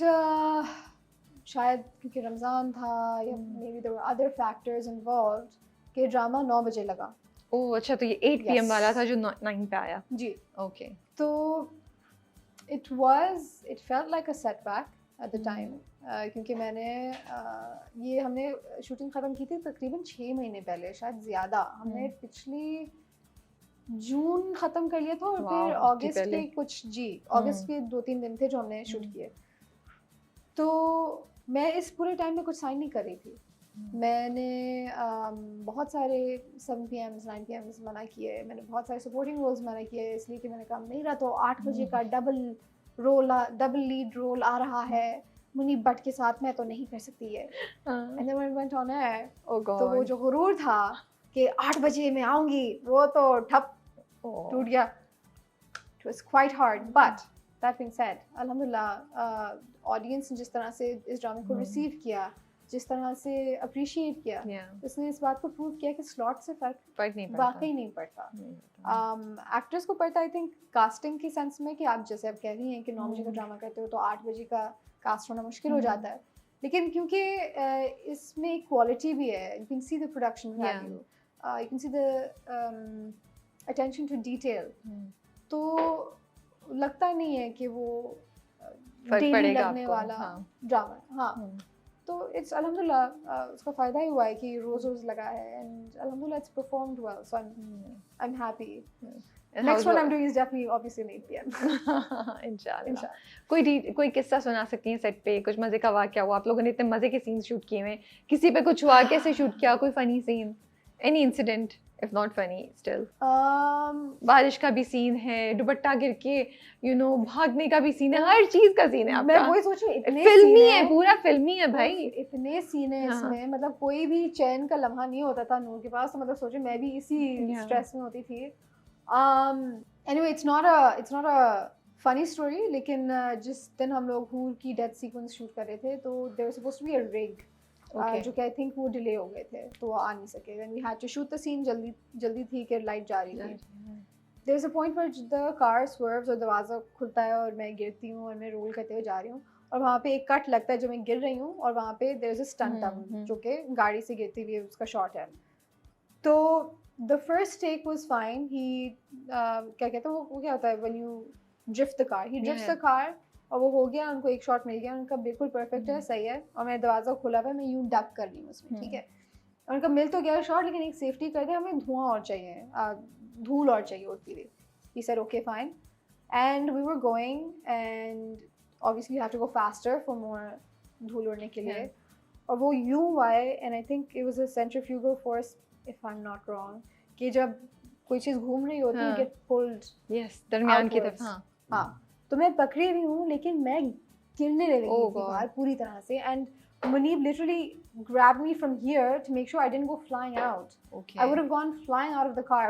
[SPEAKER 2] शायद क्योंकि रमज़ान था या maybe there were other factors involved कि ड्रामा 9 बजे लगा।
[SPEAKER 1] ओह अच्छा, तो ये 8 PM वाला था जो 9 पे आया?
[SPEAKER 2] जी,
[SPEAKER 1] ओके।
[SPEAKER 2] तो it felt like a setback at the time, क्योंकि मैंने ये हमने शूटिंग ख़त्म की थी तकरीबन 6 महीने पहले, शायद ज़्यादा। हमने पिछली जून ख़त्म कर लिया था और फिर अगस्त के कुछ अगस्त के 2-3 दिन थे जो हमने शूट किए। तो मैं इस पूरे टाइम में कुछ साइन नहीं कर रही थी। मैंने बहुत सारे 7 PMs 9 PMs मना किए, मैंने बहुत सारे सपोर्टिंग रोल्स मना किए, इसलिए कि मैंने कहा नहीं रहा तो 8 बजे का डबल लीड रोल आ रहा है मुनीब भट्ट के साथ, मैं तो नहीं कर सकती है। And then when we went on air, तो वो जो गुरूर था कि 8 बजे मैं आऊँगी, वो तो ठप टूट गया। It was quite hard, but that being said, अल्हम्दुलिल्लाह ऑडियंस ने जिस तरह से इस ड्रामे को रिसीव किया, जिस तरह से अप्रिशिएट किया, उसने इस बात को प्रूव किया कि स्लॉट से फर्क नहीं पड़ता, वाकई नहीं पड़ता। एक्टर्स को पड़ता, आई थिंक कास्टिंग की सेंस में कि आप जैसे आप कह रही हैं कि 9 बजे का ड्रामा करते हो तो 8 बजे का कास्ट होना मुश्किल हो जाता है, लेकिन क्योंकि इसमें क्वालिटी भी है, you can see the production value, you can see the attention to detail, तो लगता नहीं है कि वो डेली लगने वाला ड्रामा। हाँ, तो इट्स अल्हम्दुलिल्लाह उसका फ़ायदा ही हुआ है कि रोज़ लगा है, एंड अल्हम्दुलिल्लाह it's performed well, so I am happy. Next one I'm doing is definitely obviously 8 PM.
[SPEAKER 1] इंशाल्लाह। कोई किस्सा सुना सकती हैं सेट पे, कुछ मजे का वाकया हुआ? आप लोगों ने इतने मजे के सीन्स शूट किए हुए, किसी पे कुछ हुआ, कैसे शूट किया, कोई funny scene, any incident if not funny still?
[SPEAKER 2] um,
[SPEAKER 1] बारिश का भी सीन है, दुपट्टा गिर के भागने का भी सीन है, हर चीज का सीन है आपका।
[SPEAKER 2] मैं वही सोच रही हूँ, इतने
[SPEAKER 1] फिल्मी
[SPEAKER 2] scene
[SPEAKER 1] है, पूरा फिल्मी है भाई।
[SPEAKER 2] इतने सीन है
[SPEAKER 1] हाँ।
[SPEAKER 2] इसमें, मतलब कोई भी चैन का लम्हा नहीं होता था नूर के पास। तो मतलब सोचे मैं भी इसी
[SPEAKER 1] Yeah.
[SPEAKER 2] स्ट्रेस में होती थी। Anyway it's not a funny story, लेकिन जिस दिन हम लोग हूर की डेथ सीक्वेंस शूट कर रहे थे तो there was supposed to be a rig, जो कि आई थिंक वो डिले हो गए थे तो वो आ नहीं सके। Then we had to shoot the scene जल्दी थी कि लाइट जा रही थी। There is a point where the car swerves और दरवाज़ा खुलता है और मैं गिरती हूँ और मैं रोल करते हुए जा रही हूँ और वहाँ पे एक कट लगता है जो मैं गिर रही हूँ और वहाँ पे there is a stunt double जो कि गाड़ी से गिरती हुई उसका शॉट है। तो the first take was fine. He क्या कहते हैं वो क्या होता है when you drift the car, he drifts the car और वो हो गया, उनको एक शॉट मिल गया, उनका बिल्कुल परफेक्ट है, सही है। और मैं दरवाज़ा खुला हुआ है, मैं यूं डक कर रही हूँ उसमें, ठीक है। और उनका मिल तो गया शॉट, लेकिन एक सेफ्टी कर दे, हमें धुआं और चाहिए, धूल और चाहिए उड़ती हुई। He said okay fine, and we were going, and obviously you have to go faster for more धूल उड़ने के लिए। और वो यूं हुआ है, and I think it was a centrifugal force if I'm not wrong, कि जब कोई चीज़ घूम रही होती है get pulled
[SPEAKER 1] दरमियान की तरफ।
[SPEAKER 2] हाँ, तो मैं पकड़ी हुई हूँ लेकिन मैं गिरने लगी थी बाहर पूरी तरह से, and Muneeb literally grabbed me from here to make sure I didn't go flying out.
[SPEAKER 1] Okay.
[SPEAKER 2] I would have gone flying out of the car.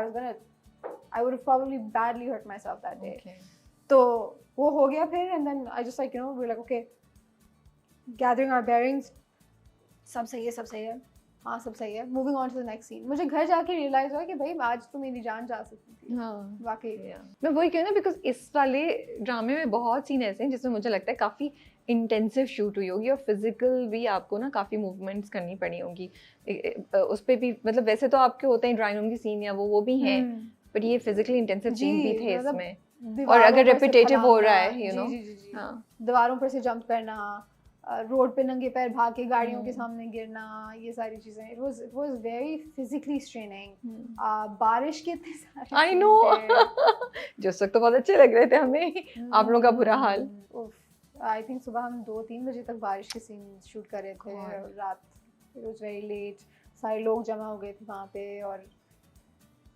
[SPEAKER 2] I would have probably badly hurt myself that day.
[SPEAKER 1] Okay.
[SPEAKER 2] तो वो हो गया फिर, and then I just like we're like okay, gathering our bearings, सब सही है, हाँ सब सही है, moving on to the next scene। मुझे घर जाके realize हुआ कि भाई आज तो मेरी जान जा सकती थी।
[SPEAKER 1] हाँ
[SPEAKER 2] वाकई
[SPEAKER 1] मैं वही कहूँ ना, बिकॉज इस वाले ड्रामे में बहुत सीन ऐसे हैं जिसमें मुझे लगता है काफ़ी इंटेंसिव शूट हुई होगी और फिजिकल भी आपको ना काफ़ी मूवमेंट्स करनी पड़ी होंगी उस पर भी। मतलब वैसे तो आपके होते हैं ड्राइंग रूम की सीन या वो भी हैं, बट ये फिजिकली इंटेंसिव सीन भी थे इसमें। और अगर रेपिटेटिव हो रहा है
[SPEAKER 2] दीवारों पर से जंप करना, रोड पे नंगे पैर भाग के गाड़ियों के सामने गिरना, ये सारी चीजें, it was very physically straining। बारिश के इतने सारे
[SPEAKER 1] I know जिस वक्त तो बहुत अच्छे लग रहे थे हमें, आप लोगों का बुरा हाल।
[SPEAKER 2] आई थिंक सुबह हम 2-3 बजे तक बारिश के सीन शूट कर रहे थे, रात it was very late, सारे लोग जमा हो गए थे वहाँ पे और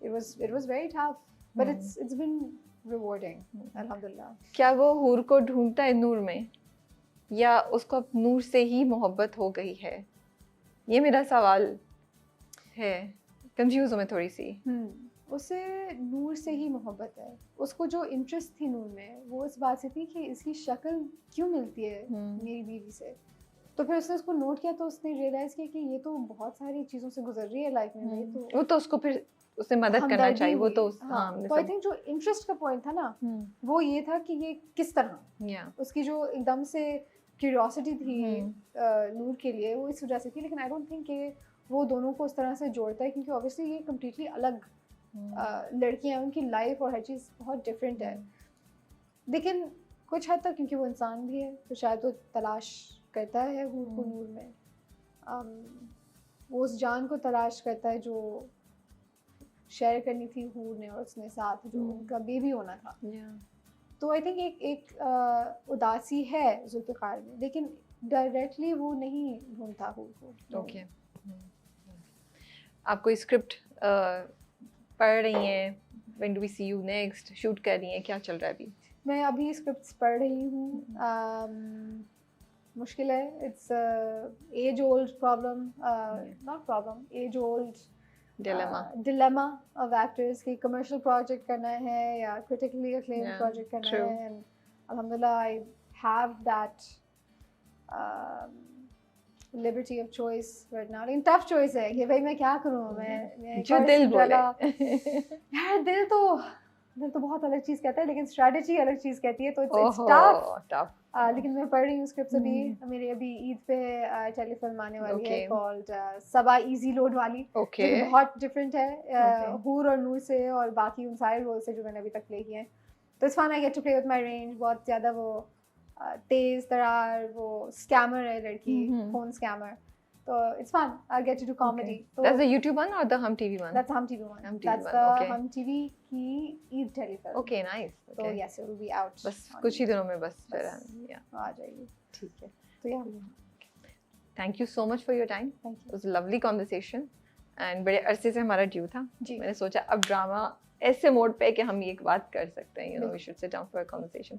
[SPEAKER 2] it was very tough, but it's been rewarding, अल्हम्दुलिल्लाह।
[SPEAKER 1] क्या वो हूर को ढूंढता है नूर में, या उसको अब नूर से ही मोहब्बत हो गई है? ये मेरा सवाल है, कंफ्यूज हूँ मैं थोड़ी सी।
[SPEAKER 2] उसे नूर से ही मोहब्बत है। उसको जो इंटरेस्ट थी नूर में वो इस बात से थी कि इसकी शक्ल क्यों मिलती है मेरी बीवी से। तो फिर उसने उसको नोट किया तो उसने रियलाइज किया कि ये तो बहुत सारी चीज़ों से गुजर रही है लाइफ में भाई, तो
[SPEAKER 1] वो तो उसको फिर उसे मदद करना चाहिए। वो तो
[SPEAKER 2] तो आई थिंक जो इंटरेस्ट का पॉइंट था ना वो ये था कि ये किस तरह उसकी जो एकदम से क्यूरियोसिटी थी नूर के लिए वो इस वजह से थी। लेकिन आई डोंट थिंक कि वो दोनों को उस तरह से जोड़ता है, क्योंकि ऑब्वियसली ये कम्प्लीटली अलग लड़कियां, उनकी लाइफ और हर चीज़ बहुत डिफरेंट है। लेकिन कुछ हद तक क्योंकि वो इंसान भी है तो शायद वो तलाश करता है हूर को नूर में, वो उस जान को तलाश करता है जो शेयर करनी थी हूर ने और उसने साथ जो उनका बेबी होना था। तो आई थिंक एक उदासी है जुल्फ़िकार में, लेकिन डायरेक्टली वो नहीं ढूंढता हूर को।
[SPEAKER 1] ओके आप कोई स्क्रिप्ट पढ़ रही हैं? When do we see you next? Shoot कर रही हैं? क्या चल रहा है अभी?
[SPEAKER 2] मैं अभी स्क्रिप्ट्स पढ़ रही हूँ। मुश्किल है, it's age old problem, not problem, age old dilemma of actors कि commercial project करना है या critically acclaimed project करना है, and alhamdulillah I have that liberty of choice right now। लेकिन tough choice है कि भाई मैं क्या करूँ, मैं
[SPEAKER 1] जो दिल बोले।
[SPEAKER 2] यार दिल तो बहुत अलग चीज़ कहता है, लेकिन strategy अलग चीज़ कहती है, तो it's tough। लेकिन मैं पढ़ रही हूँ स्क्रिप्ट अभी। मेरी अभी ईद पे टेलीफिल्म आने वाली है कॉल्ड सबा इजी लोड वाली, जो कि बहुत डिफरेंट है हूर और नूर से और बाकी उन सारे रोल से जो मैंने अभी तक प्ले किए हैं। तो it's fun, I get to play with my range. बहुत ज़्यादा वो तेज तरार वो स्कैमर है लड़की, फोन स्कैमर, तो it's fun. I get to do comedy.
[SPEAKER 1] That's the YouTube one और the Hum TV one?
[SPEAKER 2] That's Hum TV one, that's the Hum TV की ईद टेलीफिल्म।
[SPEAKER 1] Okay nice.
[SPEAKER 2] तो yes it will be out
[SPEAKER 1] बस कुछ ही दिनों में बस फिर
[SPEAKER 2] आ जाएगी।
[SPEAKER 1] ठीक है,
[SPEAKER 2] तो या
[SPEAKER 1] thank you so much for your time.
[SPEAKER 2] Thank you,
[SPEAKER 1] it was a lovely conversation and बड़े अरसे से हमारा ड्यू था
[SPEAKER 2] जी।
[SPEAKER 1] मैंने सोचा अब ड्रामा ऐसे मोड पे कि हम ये एक बात कर सकते हैं, you know we should sit down for a conversation,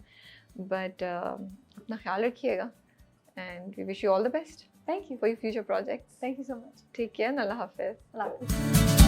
[SPEAKER 1] but अपना ख्याल रखिएगा and we wish you all the best
[SPEAKER 2] thank you
[SPEAKER 1] for your future projects.
[SPEAKER 2] Thank you so much.
[SPEAKER 1] ठीक है, अल्लाह हाफिज़।
[SPEAKER 2] अल्लाह हाफिज़।